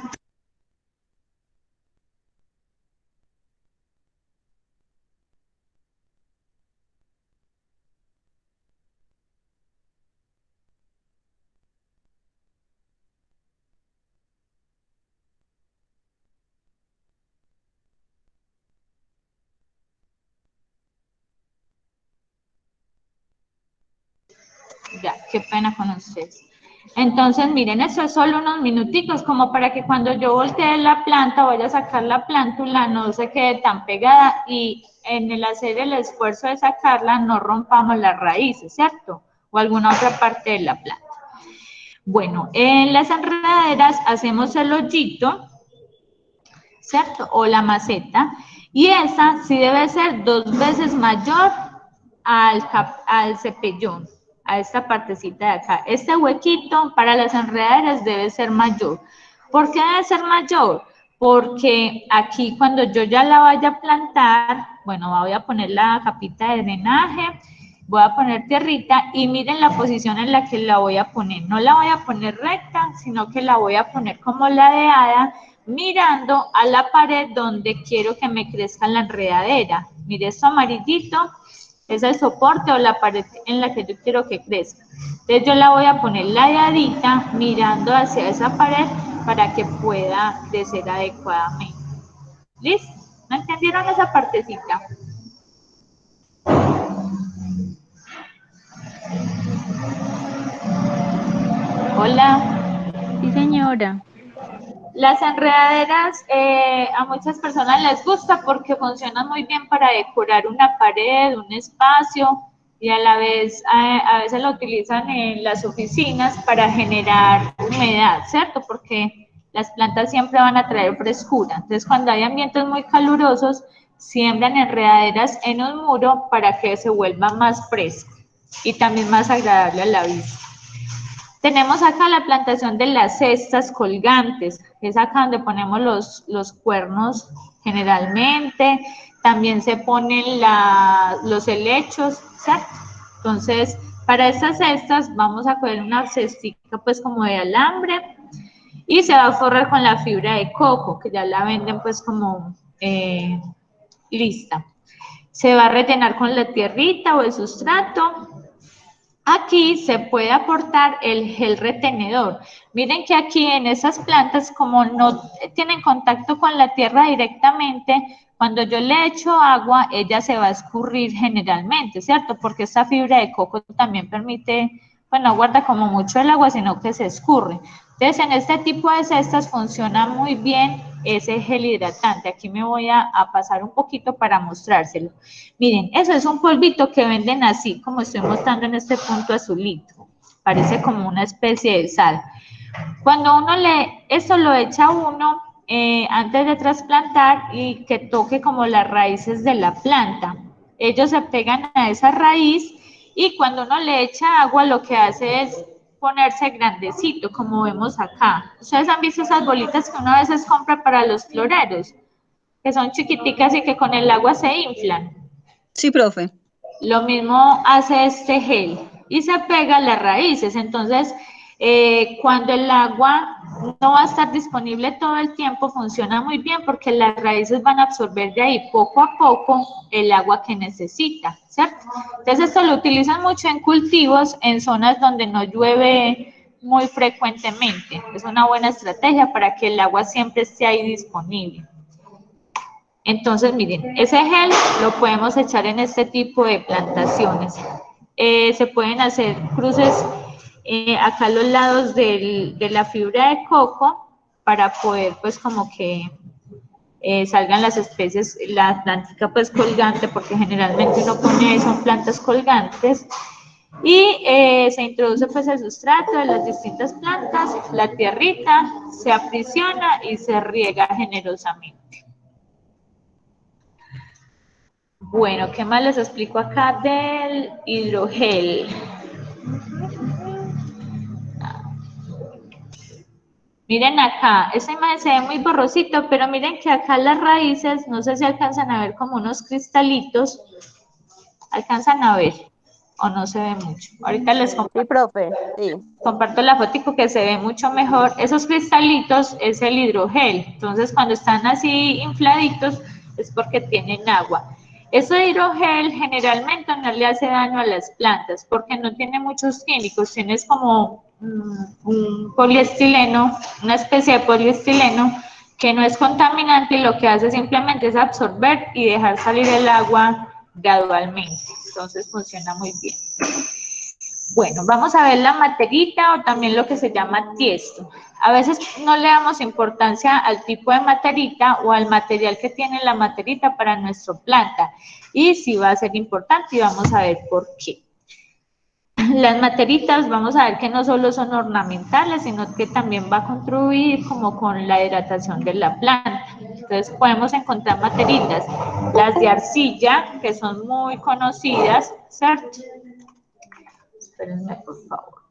Ya, qué pena con ustedes. Entonces, miren, eso es solo unos minuticos, como para que cuando yo voltee la planta, vaya a sacar la plántula, no se quede tan pegada y en el hacer el esfuerzo de sacarla, no rompamos las raíces, ¿cierto? O alguna otra parte de la planta. Bueno, en las enredaderas hacemos el hoyito, ¿cierto? O la maceta, y esa sí debe ser 2 veces mayor al cepellón, a esta partecita de acá. Este huequito para las enredaderas debe ser mayor. ¿Por qué debe ser mayor? Porque aquí cuando yo ya la vaya a plantar, bueno, voy a poner la capita de drenaje, voy a poner tierrita y miren la posición en la que la voy a poner. No la voy a poner recta, sino que la voy a poner como ladeada, mirando a la pared donde quiero que me crezca la enredadera. Mire, esto amarillito es el soporte o la pared en la que yo quiero que crezca. Entonces yo la voy a poner ladeadita, mirando hacia esa pared para que pueda crecer adecuadamente. ¿Listo? ¿No entendieron esa partecita? Hola. Sí, señora. Las enredaderas a muchas personas les gusta porque funcionan muy bien para decorar una pared, un espacio, y a la vez a veces lo utilizan en las oficinas para generar humedad, ¿cierto? Porque las plantas siempre van a traer frescura. Entonces, cuando hay ambientes muy calurosos, siembran enredaderas en un muro para que se vuelva más fresco y también más agradable a la vista. Tenemos acá la plantación de las cestas colgantes, que es acá donde ponemos los cuernos generalmente. También se ponen los helechos, ¿cierto? Entonces, para estas cestas vamos a coger una cestica pues como de alambre y se va a forrar con la fibra de coco, que ya la venden pues como lista. Se va a rellenar con la tierrita o el sustrato. Aquí se puede aportar el gel retenedor. Miren que aquí en esas plantas, como no tienen contacto con la tierra directamente, cuando yo le echo agua, ella se va a escurrir generalmente, ¿cierto? Porque esta fibra de coco también permite, pues no guarda como mucho el agua, sino que se escurre. Entonces, en este tipo de cestas funciona muy bien ese gel hidratante. Aquí me voy a pasar un poquito para mostrárselo. Miren, eso es un polvito que venden así, como estoy mostrando en este punto azulito. Parece como una especie de sal. Cuando uno esto lo echa uno antes de trasplantar y que toque como las raíces de la planta. Ellos se pegan a esa raíz y cuando uno le echa agua lo que hace es ponerse grandecito, como vemos acá. Ustedes han visto esas bolitas que uno a veces compra para los floreros, que son chiquiticas y que con el agua se inflan. Sí, profe. Lo mismo hace este gel y se pega a las raíces. Entonces, cuando el agua no va a estar disponible todo el tiempo, funciona muy bien porque las raíces van a absorber de ahí poco a poco el agua que necesita, ¿cierto? Entonces, esto lo utilizan mucho en cultivos en zonas donde no llueve muy frecuentemente. Es una buena estrategia para que el agua siempre esté ahí disponible. Entonces, miren, ese gel lo podemos echar en este tipo de plantaciones. Se pueden hacer cruces acá a los lados de la fibra de coco para poder, pues, como que salgan las especies, la plántica, pues, colgante, porque generalmente uno pone ahí son plantas colgantes. Y se introduce, pues, el sustrato de las distintas plantas, la tierrita, se aprisiona y se riega generosamente. Bueno, ¿qué más les explico acá del hidrogel? Miren acá, esta imagen se ve muy borrosito, pero miren que acá las raíces, no sé si alcanzan a ver como unos cristalitos, alcanzan a ver o no se ve mucho. Ahorita les comparto, Sí, profe, sí. comparto la fotico que se ve mucho mejor. Esos cristalitos es el hidrogel, entonces cuando están así infladitos es porque tienen agua. Ese hidrogel generalmente no le hace daño a las plantas porque no tiene muchos químicos, tienes como un poliestileno, una especie de poliestileno que no es contaminante y lo que hace simplemente es absorber y dejar salir el agua gradualmente. Entonces funciona muy bien. Bueno, vamos a ver la materita o también lo que se llama tiesto. A veces no le damos importancia al tipo de materita o al material que tiene la materita para nuestra planta. Y sí va a ser importante y vamos a ver por qué. Las materitas, vamos a ver que no solo son ornamentales, sino que también va a contribuir como con la hidratación de la planta. Entonces podemos encontrar materitas, las de arcilla, que son muy conocidas, ¿cierto? Espérenme, por favor.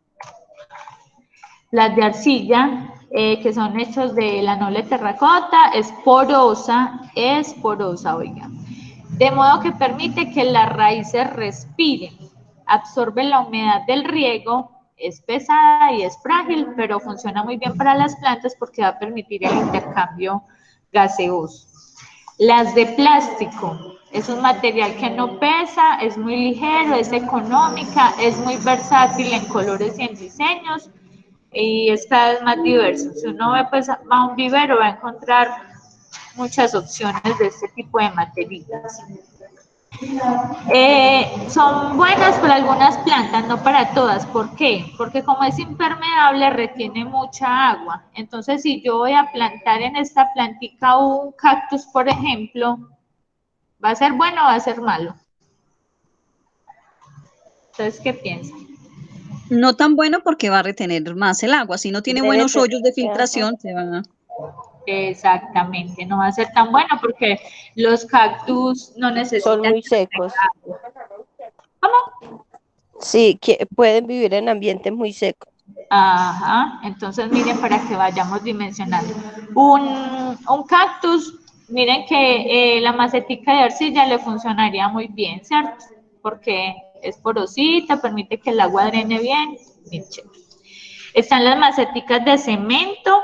Las de arcilla, que son hechos de la noble terracota, es porosa, oiga. De modo que permite que las raíces respiren, absorbe la humedad del riego, es pesada y es frágil, pero funciona muy bien para las plantas porque va a permitir el intercambio gaseoso. Las de plástico, es un material que no pesa, es muy ligero, es económica, es muy versátil en colores y en diseños y es cada vez más diverso. Si uno ve, pues, va a un vivero, va a encontrar muchas opciones de este tipo de materiales. Son buenas para algunas plantas, no para todas. ¿Por qué? Porque como es impermeable, retiene mucha agua. Entonces, si yo voy a plantar en esta plantica un cactus, por ejemplo, ¿va a ser bueno o va a ser malo? Entonces, ¿qué piensan? No tan bueno porque va a retener más el agua. Si no tiene Debe buenos tener, hoyos de ajá. filtración, se van a... Exactamente, no va a ser tan bueno porque los cactus no Son necesitan muy secos. agua. ¿Cómo? Sí, que pueden vivir en ambientes muy secos. Ajá, entonces miren para que vayamos dimensionando. Un cactus, miren que la macetica de arcilla le funcionaría muy bien, ¿cierto? Porque es porosita, permite que el agua drene bien. Bien chévere. Están las maceticas de cemento,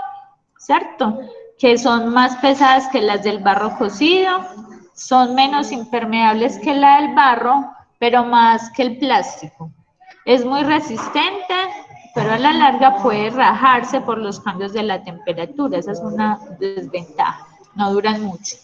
¿cierto? Que son más pesadas que las del barro cocido, son menos impermeables que la del barro, pero más que el plástico. Es muy resistente, pero a la larga puede rajarse por los cambios de la temperatura. Esa es una desventaja. No duran mucho.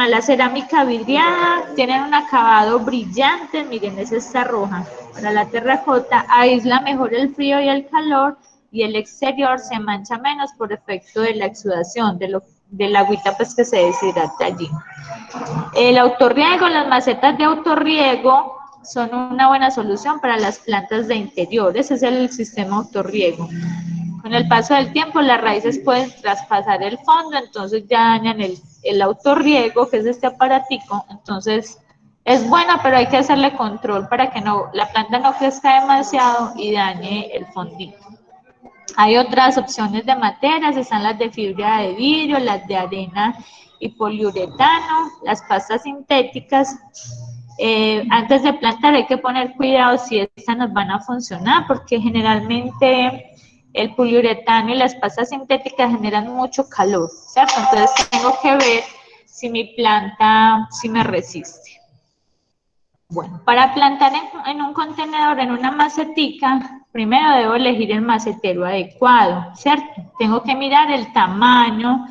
La cerámica vidriada, tienen un acabado brillante, miren, es esta roja. Para la terracota aísla mejor el frío y el calor y el exterior se mancha menos por efecto de la exudación, de la agüita pues que se deshidrata allí. El autorriego, las macetas de autorriego son una buena solución para las plantas de interior. Ese es el sistema autorriego. Con el paso del tiempo, las raíces pueden traspasar el fondo, entonces ya dañan el autorriego, que es este aparatico. Entonces, es buena, pero hay que hacerle control para que no, la planta no crezca demasiado y dañe el fondito. Hay otras opciones de materias, están las de fibra de vidrio, las de arena y poliuretano, las pastas sintéticas. Antes de plantar hay que poner cuidado si estas nos van a funcionar, porque generalmente el poliuretano y las pastas sintéticas generan mucho calor, ¿cierto? Entonces tengo que ver si mi planta, si me resiste. Bueno, para plantar en un contenedor, en una macetica, primero debo elegir el macetero adecuado, ¿cierto? Tengo que mirar el tamaño,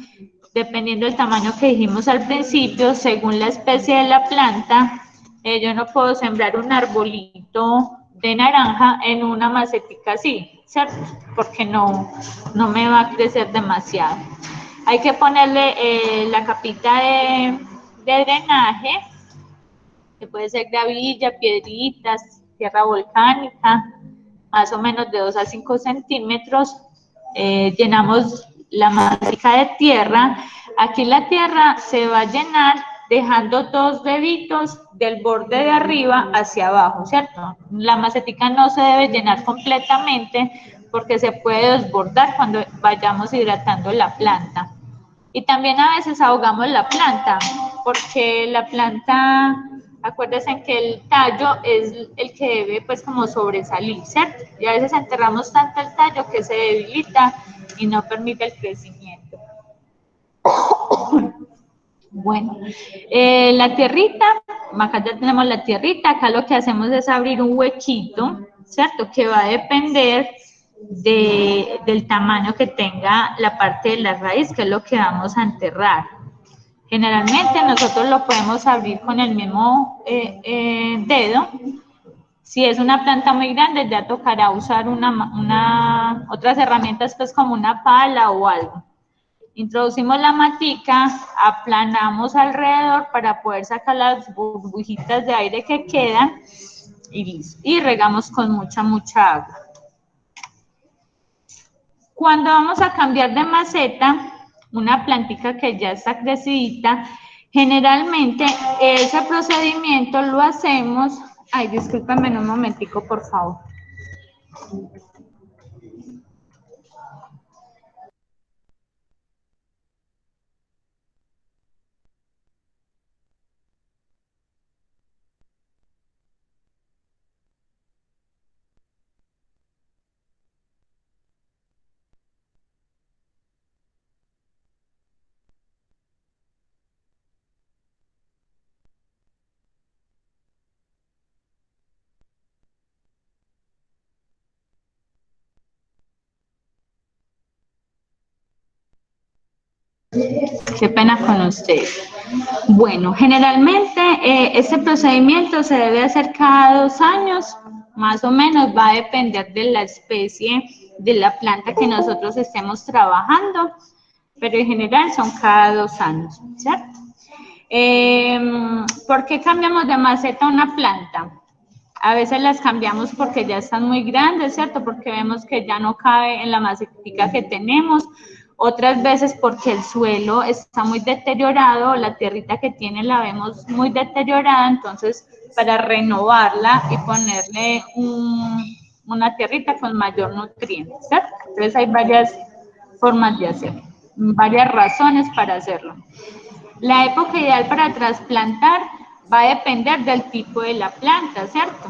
dependiendo del tamaño que dijimos al principio, según la especie de la planta, yo no puedo sembrar un arbolito de naranja en una macetica así, ¿cierto? Porque no me va a crecer demasiado. Hay que ponerle la capita de drenaje, que puede ser gravilla, piedritas, tierra volcánica, más o menos de 2 a 5 centímetros. Llenamos la matica de tierra. Aquí la tierra se va a llenar dejando 2 deditos del borde de arriba hacia abajo, ¿cierto? La macetica no se debe llenar completamente porque se puede desbordar cuando vayamos hidratando la planta. Y también a veces ahogamos la planta, porque la planta, acuérdense que el tallo es el que debe pues como sobresalir, ¿cierto? Y a veces enterramos tanto el tallo que se debilita y no permite el crecimiento. Bueno, la tierrita, acá ya tenemos la tierrita, acá lo que hacemos es abrir un huequito, ¿cierto? Que va a depender del tamaño que tenga la parte de la raíz, que es lo que vamos a enterrar. Generalmente nosotros lo podemos abrir con el mismo dedo. Si es una planta muy grande, ya tocará usar otras herramientas, pues como una pala o algo. Introducimos la matica, aplanamos alrededor para poder sacar las burbujitas de aire que quedan y listo. Y regamos con mucha agua. Cuando vamos a cambiar de maceta, una plantica que ya está crecidita, generalmente ese procedimiento lo hacemos, ay, discúlpame un momentico, por favor. Qué pena con ustedes. Bueno, generalmente este procedimiento se debe hacer cada 2 años, más o menos va a depender de la especie de la planta que nosotros estemos trabajando, pero en general son cada 2 años, ¿cierto? ¿Por qué cambiamos de maceta a una planta? A veces las cambiamos porque ya están muy grandes, ¿cierto? Porque vemos que ya no cabe en la macetica que tenemos. Otras veces porque el suelo está muy deteriorado, la tierrita que tiene la vemos muy deteriorada, entonces para renovarla y ponerle una tierrita con mayor nutrientes, ¿cierto? Entonces hay varias formas de hacerlo, varias razones para hacerlo. La época ideal para trasplantar va a depender del tipo de la planta, ¿cierto?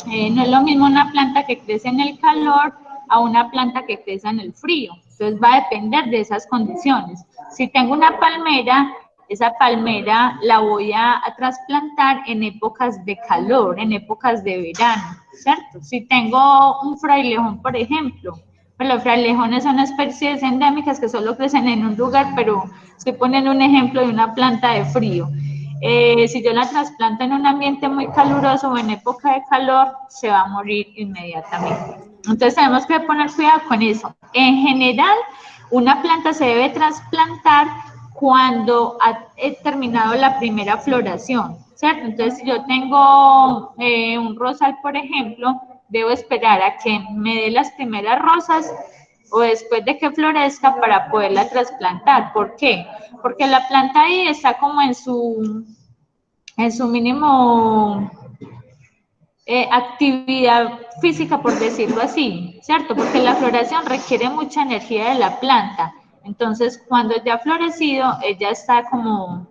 No es lo mismo una planta que crece en el calor a una planta que crece en el frío. Entonces va a depender de esas condiciones. Si tengo una palmera, esa palmera la voy a trasplantar en épocas de calor, en épocas de verano, ¿cierto? Si tengo un frailejón, por ejemplo, pues los frailejones son especies endémicas que solo crecen en un lugar, pero estoy poniendo un ejemplo de una planta de frío. Si yo la trasplanto en un ambiente muy caluroso o en época de calor, se va a morir inmediatamente. Entonces tenemos que poner cuidado con eso. En general, una planta se debe trasplantar cuando ha terminado la primera floración, ¿cierto? Entonces, si yo tengo un rosal, por ejemplo, debo esperar a que me dé las primeras rosas o después de que florezca para poderla trasplantar. ¿Por qué? Porque la planta ahí está como en su mínimo actividad física, por decirlo así, ¿cierto? Porque la floración requiere mucha energía de la planta. Entonces, cuando ya ha florecido, ella está como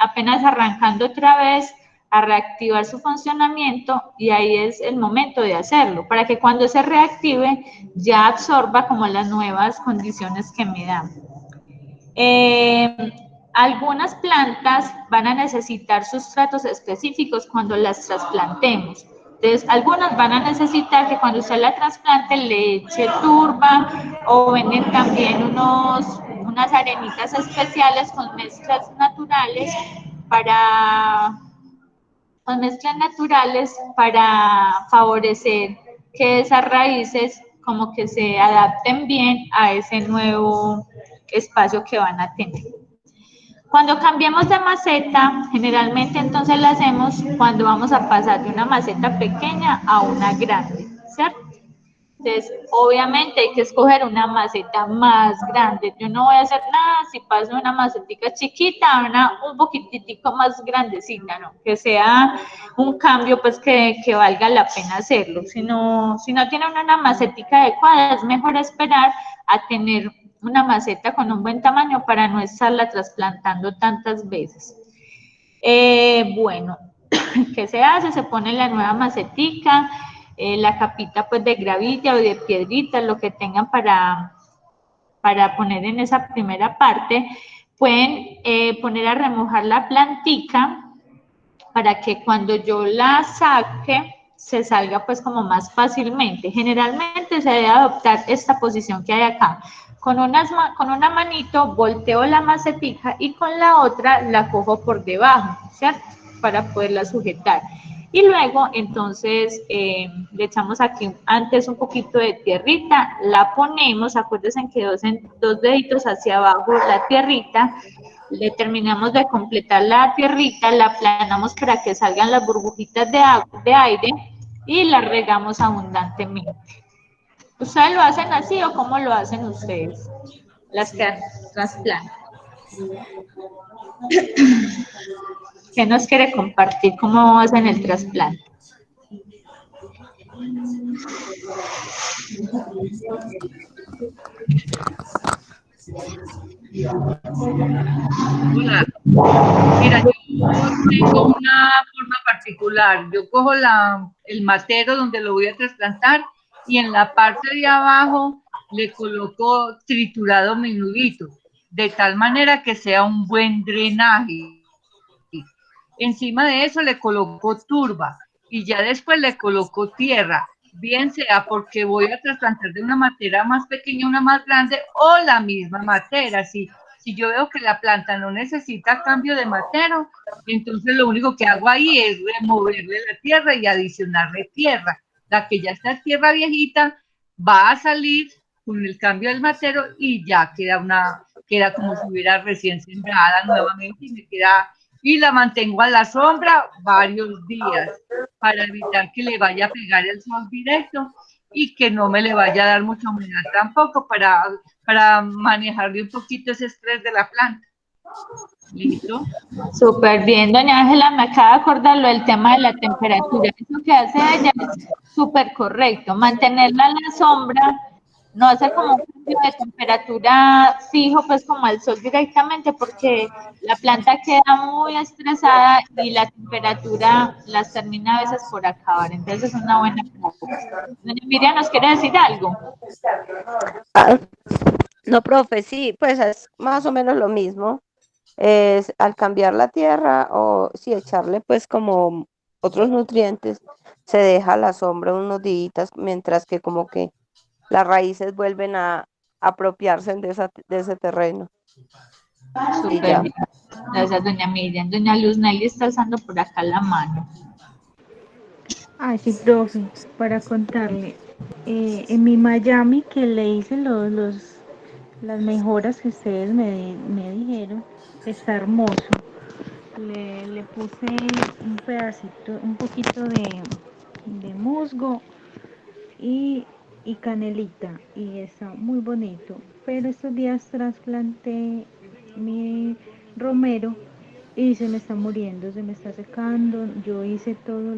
apenas arrancando otra vez a reactivar su funcionamiento y ahí es el momento de hacerlo, para que cuando se reactive ya absorba como las nuevas condiciones que me dan. Algunas plantas van a necesitar sustratos específicos cuando las trasplantemos. Entonces, algunas van a necesitar que cuando usted la trasplante le eche turba o venden también unas arenitas especiales con mezclas naturales para favorecer que esas raíces como que se adapten bien a ese nuevo espacio que van a tener. Cuando cambiemos de maceta, generalmente entonces la hacemos cuando vamos a pasar de una maceta pequeña a una grande, ¿cierto? Entonces, obviamente hay que escoger una maceta más grande. Yo no voy a hacer nada si paso una macetica chiquita a un poquitico más grandecita, ¿no? Que sea un cambio, pues, que valga la pena hacerlo. Si no tiene una macetica adecuada, es mejor esperar a tener una maceta con un buen tamaño para no estarla trasplantando tantas veces. Bueno, ¿qué se hace? Se pone la nueva macetica, la capita pues de gravilla o de piedrita, lo que tengan para poner en esa primera parte. Pueden poner a remojar la plantica para que cuando yo la saque se salga pues como más fácilmente. Generalmente se debe adoptar esta posición que hay acá. Con una manito volteo la macetica y con la otra la cojo por debajo, ¿cierto? Para poderla sujetar. Y luego, entonces, le echamos aquí antes un poquito de tierrita, la ponemos, acuérdense que dos deditos hacia abajo la tierrita, le terminamos de completar la tierrita, la aplanamos para que salgan las burbujitas de aire y la regamos abundantemente. ¿Ustedes lo hacen así o cómo lo hacen ustedes? Las que trasplantan. ¿Qué nos quiere compartir? ¿Cómo hacen el trasplante? Hola. Mira, yo tengo una forma particular. Yo cojo el matero donde lo voy a trasplantar y en la parte de abajo le coloco triturado menudito, de tal manera que sea un buen drenaje. Encima de eso le coloco turba y ya después le coloco tierra, bien sea porque voy a trasplantar de una matera más pequeña a una más grande o la misma matera. Si Si yo veo que la planta no necesita cambio de matero, entonces lo único que hago ahí es removerle la tierra y adicionarle tierra. La que ya está tierra viejita va a salir con el cambio del matero y ya queda como si hubiera recién sembrada nuevamente y la mantengo a la sombra varios días para evitar que le vaya a pegar el sol directo y que no me le vaya a dar mucha humedad tampoco para manejarle un poquito ese estrés de la planta. ¿Listo? Súper bien, doña Ángela, me acaba de acordar lo del tema de la temperatura. Eso que hace ella es súper correcto, mantenerla a la sombra, no hacer como un cambio de temperatura fijo, pues como al sol directamente, porque la planta queda muy estresada y la temperatura las termina a veces por acabar. Entonces es una buena práctica. Doña Miriam, ¿nos quiere decir algo? Ah, no, profe, sí, pues es más o menos lo mismo. Es al cambiar la tierra o si echarle pues como otros nutrientes, se deja a la sombra unos días mientras que como que las raíces vuelven a apropiarse de ese terreno. Y Súper ya. bien. Gracias, doña Miriam. Doña Luz Nelly está alzando por acá la mano. Ay, sí, profe, para contarle, en mi Miami que le hice las mejoras que ustedes me dijeron, está hermoso. Le puse un pedacito, un poquito de musgo y, y canelita y está muy bonito. Pero estos días trasplanté mi romero y se me está muriendo, se me está secando. Yo hice todo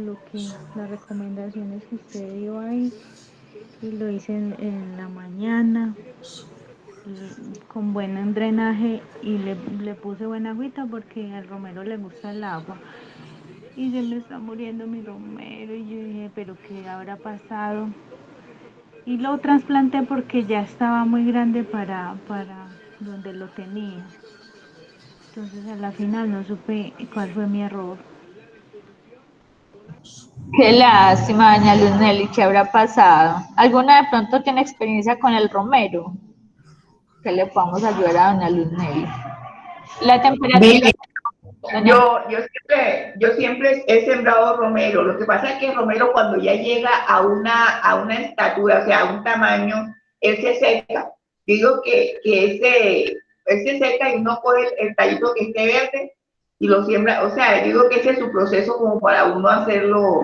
las recomendaciones que usted dio ahí y lo hice en la mañana con buen drenaje y le puse buena agüita porque al romero le gusta el agua. Y se me está muriendo mi romero y yo dije, pero ¿qué habrá pasado? Y lo trasplanté porque ya estaba muy grande para donde lo tenía. Entonces a la final no supe cuál fue mi error. Qué lástima, doña Luz Nelly, ¿qué habrá pasado? ¿Alguna de pronto tiene experiencia con el romero? Que le podamos ayudar a doña Luz Nelly. La temperatura. Mire, Doña... yo siempre he sembrado romero. Lo que pasa es que el romero cuando ya llega a una estatura, o sea, a un tamaño, él se seca. Digo que él se seca y uno coge el tallito que esté verde y lo siembra. O sea, digo que ese es su proceso como para uno hacerlo,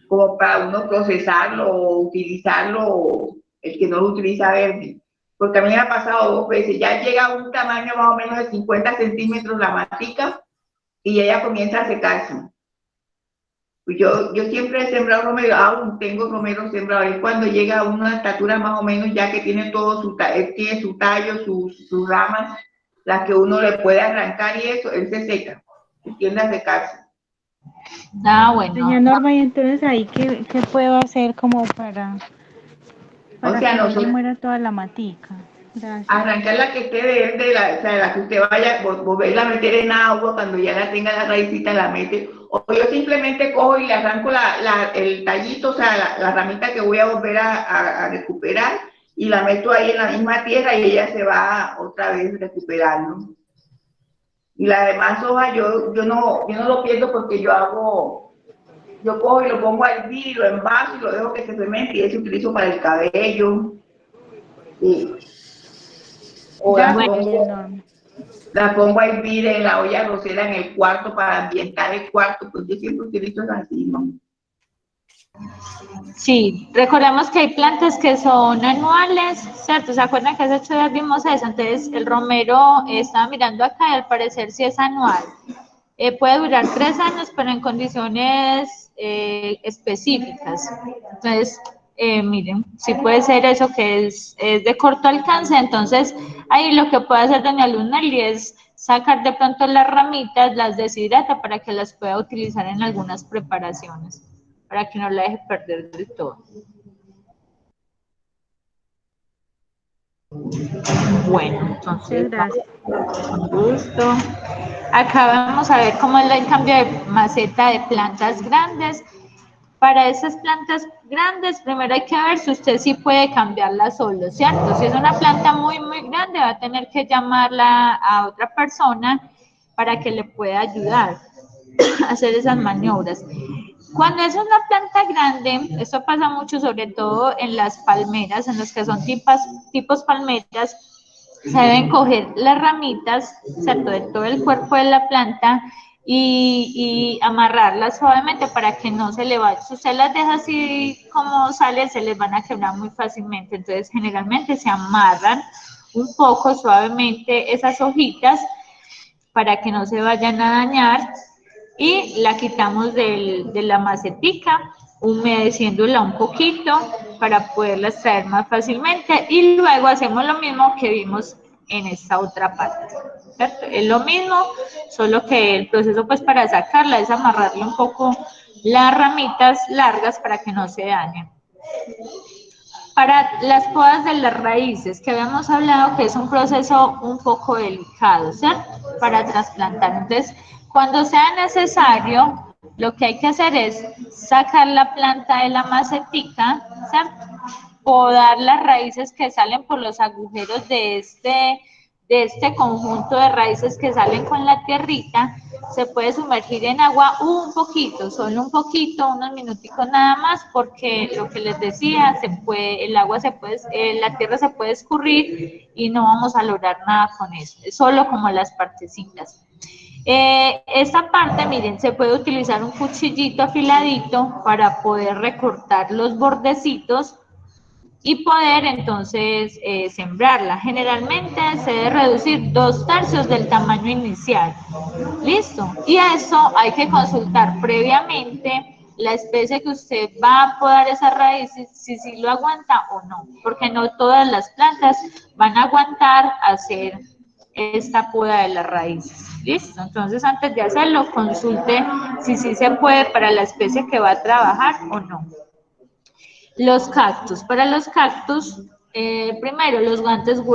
como para uno procesarlo o utilizarlo, el que no lo utiliza verde. Porque a mí me ha pasado 2 veces, ya llega a un tamaño más o menos de 50 centímetros la matica y ella comienza a secarse. Pues yo siempre he sembrado romero, aún tengo romero sembrado, y cuando llega a una estatura más o menos ya que tiene todo tiene su tallo, sus ramas, las que uno le puede arrancar y eso, él se seca, tiende a secarse. Ah, bueno. Doña Norma, y entonces ahí, ¿qué puedo hacer como para O sea, que no se nosotros muera toda la matica? Gracias. arrancar la que esté verde, o sea, la que usted vaya, volverla a meter en agua, cuando ya la tenga la raicita, la mete. O yo simplemente cojo y le arranco el tallito, o sea, la ramita que voy a volver a recuperar, y la meto ahí en la misma tierra y ella se va otra vez recuperando. Y las demás hojas yo no lo pierdo porque yo cojo y lo pongo a hervir y lo envaso y lo dejo que se fermente y eso utilizo para el cabello. Sí. O la pongo a hervir en la olla rosera en el cuarto para ambientar el cuarto, pues yo siempre utilizo así, ¿no? Sí, recordemos que hay plantas que son anuales, ¿cierto? ¿Se acuerdan que hace 8 días vimos eso? Entonces, el romero, estaba mirando acá y al parecer sí es anual. Puede durar 3 años, pero en condiciones específicas. Entonces, miren, sí puede ser eso que es de corto alcance. Entonces, ahí lo que puede hacer doña Luz Nelly es sacar de pronto las ramitas, las deshidrata para que las pueda utilizar en algunas preparaciones, para que no la deje perder del todo. Bueno, entonces, gracias. con gusto. Acá vamos a ver cómo es el cambio de maceta de plantas grandes. Para esas plantas grandes, primero hay que ver si usted sí puede cambiarla solo, ¿cierto? Si es una planta muy, muy grande, va a tener que llamarla a otra persona para que le pueda ayudar a hacer esas maniobras. Cuando es una planta grande, esto pasa mucho sobre todo en las palmeras, en los que son tipos palmeras, se deben coger las ramitas, ¿cierto?, de todo el cuerpo de la planta y amarrarlas suavemente para que no se le vaya. Si usted las deja así como sale, se les van a quebrar muy fácilmente. Entonces, generalmente se amarran un poco suavemente esas hojitas para que no se vayan a dañar y la quitamos de la macetica, humedeciéndola un poquito para poderla extraer más fácilmente y luego hacemos lo mismo que vimos en esta otra parte, ¿cierto? Es lo mismo, solo que el proceso pues para sacarla es amarrarle un poco las ramitas largas para que no se dañen. Para las podas de las raíces, que habíamos hablado que es un proceso un poco delicado, ¿cierto? Para trasplantar. Entonces, cuando sea necesario, lo que hay que hacer es sacar la planta de la macetica, ¿cierto? Podar las raíces que salen por los agujeros de este conjunto de raíces que salen con la tierrita. Se puede sumergir en agua un poquito, solo un poquito, unos minuticos nada más, porque lo que les decía, la tierra se puede escurrir y no vamos a lograr nada con eso, es solo como las partecitas. Esta parte, miren, se puede utilizar un cuchillito afiladito para poder recortar los bordecitos y poder entonces sembrarla. Generalmente se debe reducir 2/3 del tamaño inicial. Listo. Y a eso hay que consultar previamente la especie que usted va a podar esas raíces, si lo aguanta o no, porque no todas las plantas van a aguantar hacer esta poda de las raíces. Listo. Entonces, antes de hacerlo, consulte si sí se puede para la especie que va a trabajar o no. Los cactus. Para los cactus, primero los guantes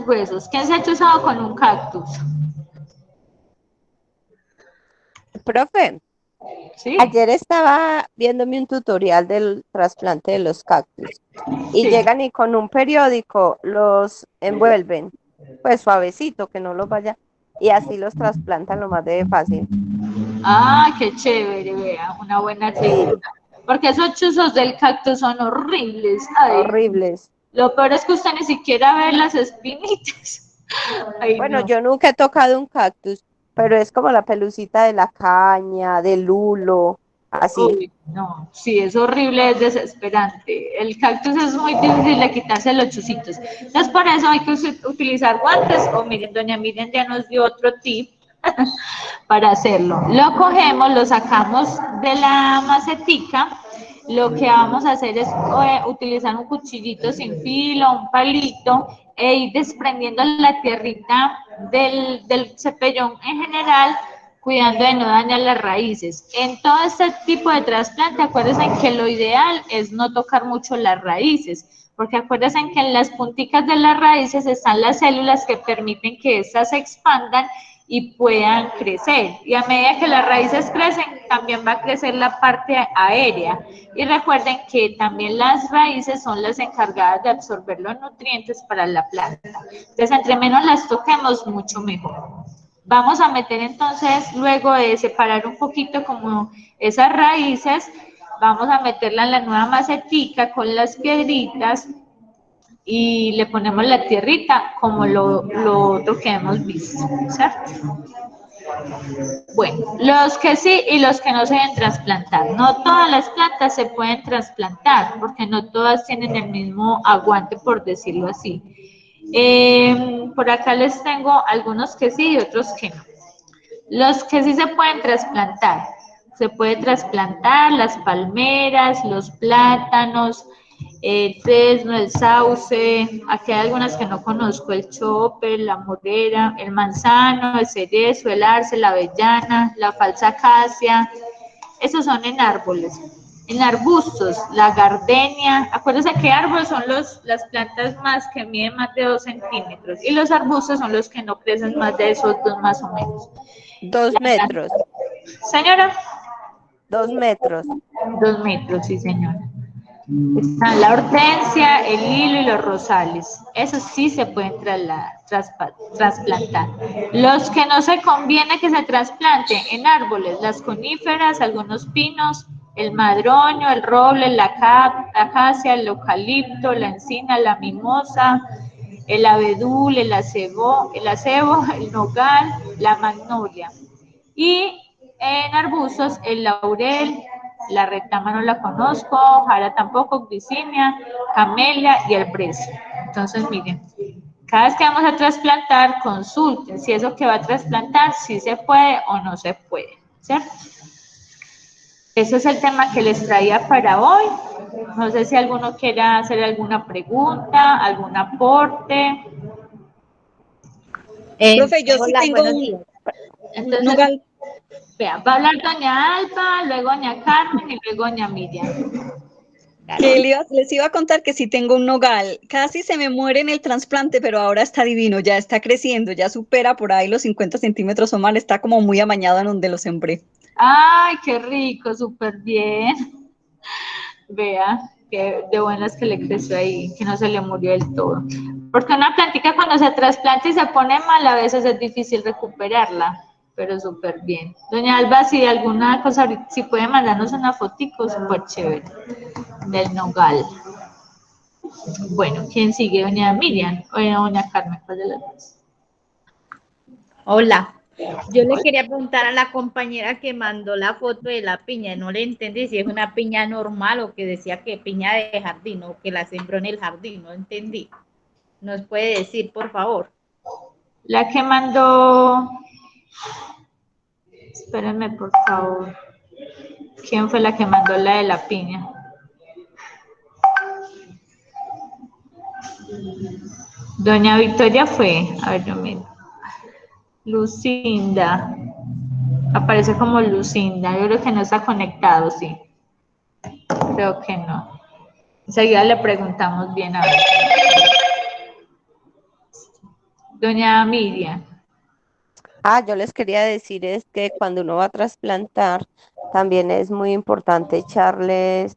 gruesos. ¿Quién se ha chuzado con un cactus? Profe, Sí. ayer estaba viéndome un tutorial del trasplante de los cactus y Sí. llegan y con un periódico los envuelven, pues suavecito, que no los vaya, y así los trasplantan lo más de fácil. Ah, qué chévere, vea, una buena técnica. Porque esos chuzos del cactus son horribles. Ay, Horribles. lo peor es que usted ni siquiera ve las espinitas. Ay, Bueno, no. yo nunca he tocado un cactus, pero es como la pelucita de la caña, del lulo, así. Uy, no, sí, es horrible, es desesperante. El cactus es muy difícil de quitarse los chuzitos. Entonces, por eso hay que utilizar guantes. O miren, doña Miren ya nos dio otro tip para hacerlo. Lo cogemos, lo sacamos de la macetica. Lo que vamos a hacer es utilizar un cuchillito sin filo, un palito, e ir desprendiendo la tierrita del cepellón en general, cuidando de no dañar las raíces. En todo este tipo de trasplante, acuérdense que lo ideal es no tocar mucho las raíces, porque acuérdense que en las punticas de las raíces están las células que permiten que éstas se expandan y puedan crecer. Y a medida que las raíces crecen, también va a crecer la parte aérea. Y recuerden que también las raíces son las encargadas de absorber los nutrientes para la planta. Entonces, entre menos las toquemos, mucho mejor. Vamos a meter entonces, luego de separar un poquito como esas raíces, vamos a meterla en la nueva macetica con las piedritas y le ponemos la tierrita como lo otro que hemos visto, ¿cierto? Bueno, los que sí y los que no se deben trasplantar. No todas las plantas se pueden trasplantar porque no todas tienen el mismo aguante, por decirlo así. Por acá les tengo algunos que sí y otros que no. Los que sí se pueden trasplantar. Se puede trasplantar las palmeras, los plátanos, el fresno, el sauce. Aquí hay algunas que no conozco: el chope, la morera, el manzano, el cerezo, el arce, la avellana, la falsa acacia. Esos son en árboles. En arbustos, la gardenia. Acuérdense que árboles son las plantas más que miden más de 2 centímetros y los arbustos son los que no crecen más de esos 2 más o menos. 2 metros. Señora. 2 metros. 2 metros, sí, señora. Están la hortensia, el hilo y los rosales. Esos sí se pueden trasplantar. Los que no se conviene que se trasplanten en árboles, las coníferas, algunos pinos, el madroño, el roble, la acacia, el eucalipto, la encina, la mimosa, el abedul, el acebo, el nogal, la magnolia. Y en arbustos, el laurel, la retama no la conozco, jara tampoco, glicimia, camelia y el brezo. Entonces, miren, cada vez que vamos a trasplantar, consulten si eso que va a trasplantar, si se puede o no se puede, ¿cierto? Eso es el tema que les traía para hoy. No sé si alguno quiera hacer alguna pregunta, algún aporte. Profe, yo sí Hola, tengo buenos un días. Entonces, nogal. vea, va a hablar doña Alba, luego doña Carmen y luego doña Miriam. Que les iba a contar que sí tengo un nogal. Casi se me muere en el trasplante, pero ahora está divino, ya está creciendo, ya supera por ahí los 50 centímetros o más, está como muy amañado en donde lo sembré. Ay, qué rico, súper bien. Vea, que de buenas que le creció ahí, que no se le murió del todo. Porque una plantica cuando se trasplanta y se pone mal, a veces es difícil recuperarla, pero súper bien. Doña Alba, si alguna cosa, si puede mandarnos una fotico, súper chévere, del nogal. Bueno, ¿quién sigue? Doña Miriam o doña Carmen, ¿cuál de las dos? Hola. Yo le quería preguntar a la compañera que mandó la foto de la piña, no le entendí si es una piña normal o que decía que piña de jardín o que la sembró en el jardín, no entendí. ¿Nos puede decir, por favor? La que mandó, espérenme por favor, ¿quién fue la que mandó la de la piña? Doña Victoria fue, a ver, yo miro. Lucinda, aparece como Lucinda, yo creo que no está conectado, sí. Creo que no. Enseguida le preguntamos bien a ver. Doña Miriam. Yo les quería decir es que cuando uno va a trasplantar, también es muy importante echarles,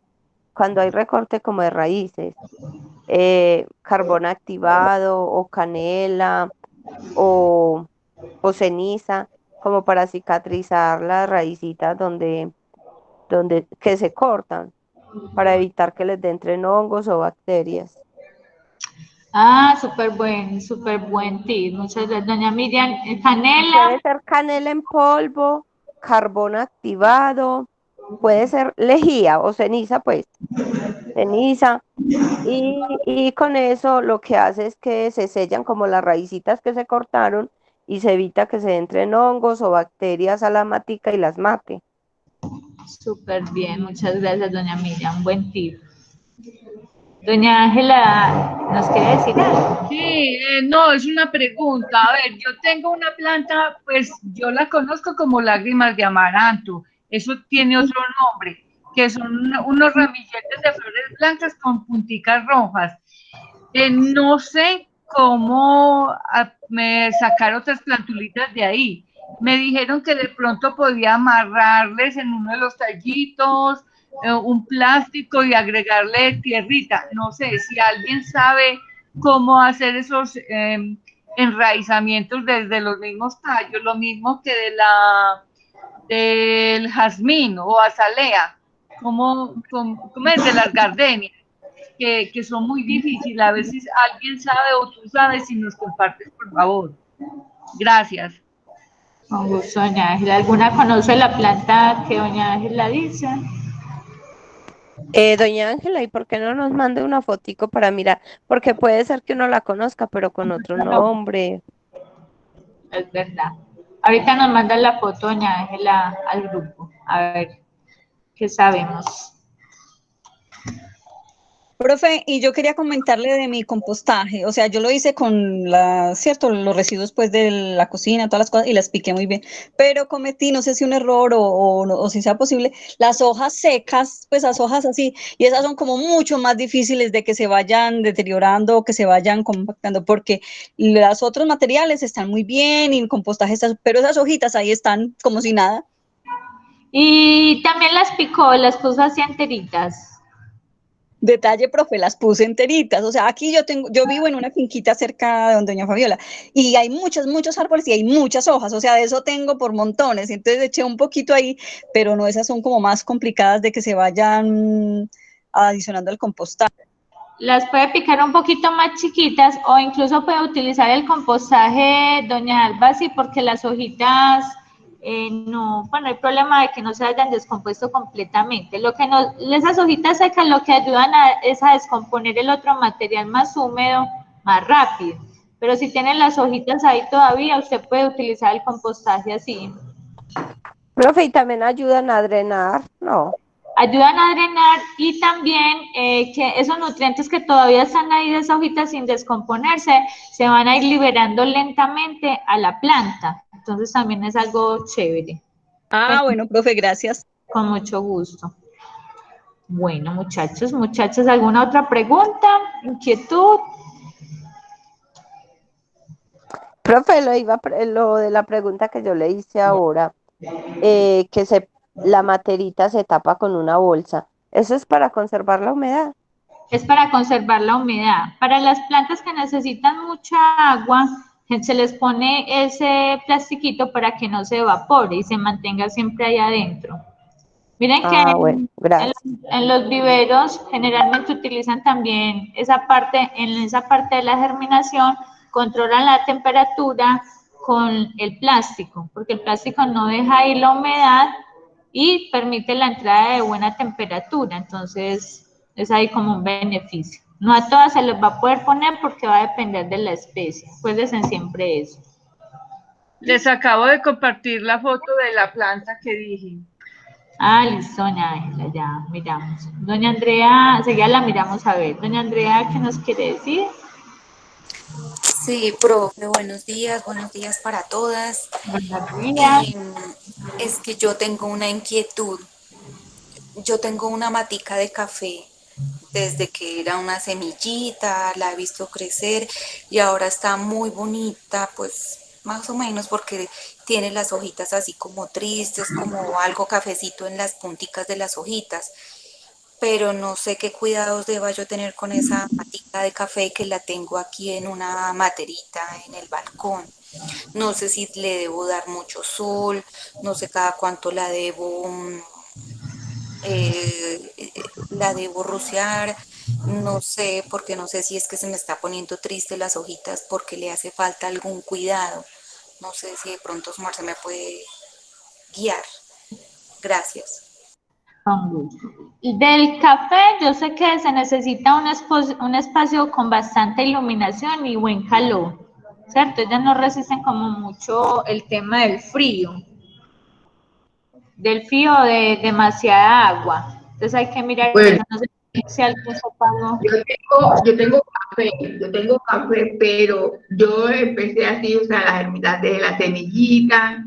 cuando hay recorte como de raíces, carbón activado o canela o, o ceniza, como para cicatrizar las raícitas donde que se cortan, para evitar que les entren hongos o bacterias. Ah, súper buen tip. Muchas gracias, doña Miriam. Canela. Puede ser canela en polvo, carbón activado, puede ser lejía o ceniza, pues, ceniza. Y con eso lo que hace es que se sellan como las raícitas que se cortaron y se evita que se entren hongos o bacterias a la matica y las mate. Súper bien, muchas gracias, doña Miriam. Buen tip. Doña Ángela, ¿nos quiere decir algo? Sí, no, es una pregunta. A ver, yo tengo una planta, pues yo la conozco como lágrimas de amaranto. Eso tiene otro nombre, que son unos ramilletes de flores blancas con punticas rojas. No sé cómo me sacar otras plantulitas de ahí. Me dijeron que de pronto podía amarrarles en uno de los tallitos un plástico y agregarle tierrita. No sé si alguien sabe cómo hacer esos enraizamientos desde los mismos tallos, lo mismo que del jazmín o azalea, como es de las gardenias. Que son muy difíciles. A ver si alguien sabe o tú sabes, si nos compartes, por favor. Gracias. Con gusto, doña Ángela. ¿Alguna conoce la planta que doña Ángela dice? Doña Ángela, ¿y por qué no nos mande una fotico para mirar? Porque puede ser que uno la conozca, pero con otro nombre. Es verdad. Ahorita nos manda la foto, doña Ángela, al grupo. A ver qué sabemos. Profe, y yo quería comentarle de mi compostaje, o sea, yo lo hice con cierto, los residuos pues de la cocina, todas las cosas, y las piqué muy bien, pero cometí, no sé si un error o si sea posible, las hojas secas, pues las hojas así, y esas son como mucho más difíciles de que se vayan deteriorando o que se vayan compactando, porque los otros materiales están muy bien y el compostaje está, pero esas hojitas ahí están como si nada. Y también las picó, las puso así enteritas. Detalle, profe, las puse enteritas. O sea, aquí yo vivo en una finquita cerca de donde doña Fabiola y hay muchos árboles y hay muchas hojas. O sea, de eso tengo por montones. Entonces eché un poquito ahí, pero no, esas son como más complicadas de que se vayan adicionando al compostaje. Las puede picar un poquito más chiquitas o incluso puede utilizar el compostaje, doña Alba, sí, porque las hojitas no, bueno, hay problema de que no se hayan descompuesto completamente. Lo que no, esas hojitas secas lo que ayudan es a descomponer el otro material más húmedo más rápido. Pero si tienen las hojitas ahí todavía, usted puede utilizar el compostaje así. Profe, y también ayudan a drenar, ¿no? Ayudan a drenar y también que esos nutrientes que todavía están ahí de esa hojita sin descomponerse, se van a ir liberando lentamente a la planta. Entonces también es algo chévere. Bueno, profe, gracias. Con mucho gusto. Bueno, muchachos, ¿alguna otra pregunta? ¿Inquietud? Profe, lo de la pregunta que yo le hice ahora, la materita se tapa con una bolsa. ¿Eso es para conservar la humedad? Es para conservar la humedad. Para las plantas que necesitan mucha agua, se les pone ese plastiquito para que no se evapore y se mantenga siempre ahí adentro. Miren que Bueno, gracias. en los viveros generalmente utilizan también esa parte, en esa parte de la germinación, controlan la temperatura con el plástico, porque el plástico no deja ir la humedad y permite la entrada de buena temperatura, entonces es ahí como un beneficio. No a todas se les va a poder poner porque va a depender de la especie, acuérdense siempre eso. Les acabo de compartir la foto de la planta que dije. Listo, doña Ángela, ya miramos. Doña Andrea, ya la miramos a ver. Doña Andrea, ¿qué nos quiere decir? Sí, profe, buenos días para todas. Buenos días. Es que yo tengo una inquietud. Yo tengo una matica de café desde que era una semillita, la he visto crecer y ahora está muy bonita, pues más o menos porque tiene las hojitas así como tristes, como algo cafecito en las punticas de las hojitas. Pero no sé qué cuidados deba yo tener con esa matica de café que la tengo aquí en una materita en el balcón. No sé si le debo dar mucho sol, no sé cada cuánto la debo rociar, no sé, porque no sé si es que se me está poniendo triste las hojitas porque le hace falta algún cuidado. No sé si de pronto su merced me puede guiar. Gracias. Del café, yo sé que se necesita un espacio con bastante iluminación y buen calor, ¿cierto? Ellas no resisten como mucho el tema del frío o de demasiada agua. Entonces hay que mirar Bueno, no sé si algún pago. yo tengo café, pero yo empecé así, o sea, de la semillita,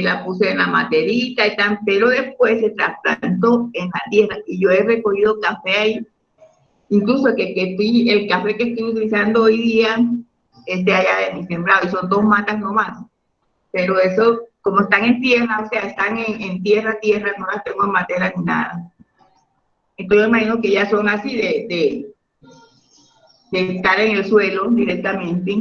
la puse en la materita y tal, pero después se trasplantó en la tierra y yo he recogido café ahí, incluso el café que estoy utilizando hoy día es de allá de mi sembrado y son 2 matas nomás, pero eso, como están en tierra, o sea, están en tierra, no las tengo en materia ni nada. Entonces yo imagino que ya son así de estar en el suelo directamente.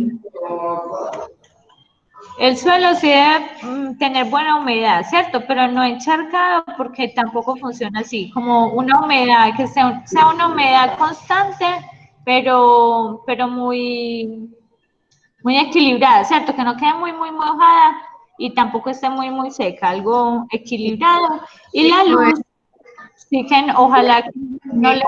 El suelo sí debe tener buena humedad, ¿cierto? Pero no encharcado porque tampoco funciona así, como una humedad que sea una humedad constante, pero muy equilibrada, ¿cierto? Que no quede muy mojada y tampoco esté muy seca, algo equilibrado. Y la luz, sí que ojalá que no le...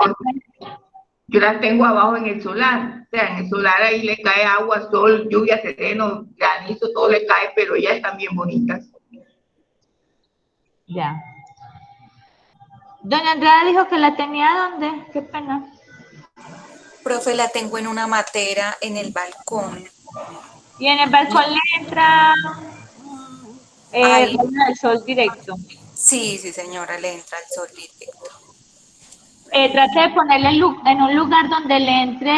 Yo las tengo abajo en el solar, o sea, en el solar ahí le cae agua, sol, lluvia, sereno, granizo, todo le cae, pero ellas están bien bonitas. Ya. Doña Andrea dijo que la tenía ¿dónde? Qué pena. Profe, la tengo en una matera en el balcón. Y en el balcón le entra el sol directo. Sí, señora, le entra el sol directo. Trate de ponerle en un lugar donde le entre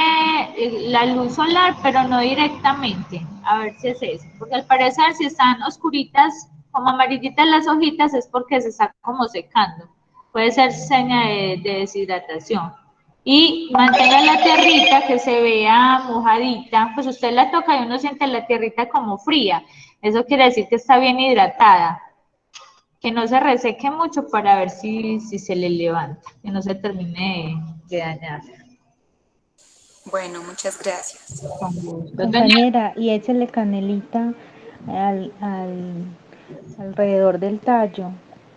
la luz solar, pero no directamente. A ver si es eso. Porque al parecer, si están oscuritas como amarillitas las hojitas es porque se está como secando. Puede ser seña de deshidratación. Y mantenga la tierrita que se vea mojadita, pues usted la toca y uno siente la tierrita como fría. Eso quiere decir que está bien hidratada. Que no se reseque mucho para ver si se le levanta, que no se termine de dañar. Bueno, muchas gracias. Con gusto. Compañera, y échale canelita alrededor del tallo,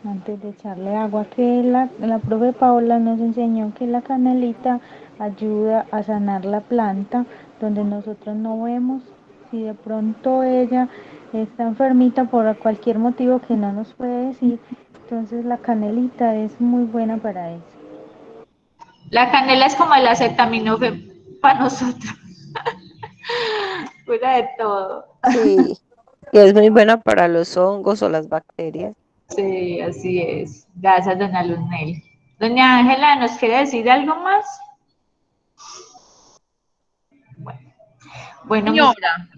antes de echarle agua, que la profe Paola nos enseñó que la canelita ayuda a sanar la planta donde nosotros no vemos. Si de pronto ella está enfermita por cualquier motivo que no nos puede decir, entonces la canelita es muy buena para eso. La canela es como el acetaminofén para nosotros. Fuera de todo. Sí, y es muy buena para los hongos o las bacterias. Sí, así es. Gracias, doña Luzmel. Doña Ángela, ¿nos quiere decir algo más? Bueno, Señora,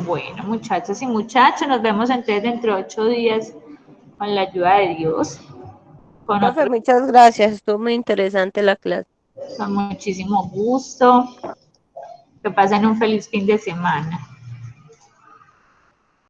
bueno, muchachos y muchachos, nos vemos entonces dentro de 8 días con la ayuda de Dios. Profe, muchas gracias, estuvo muy interesante la clase. Con muchísimo gusto. Que pasen un feliz fin de semana.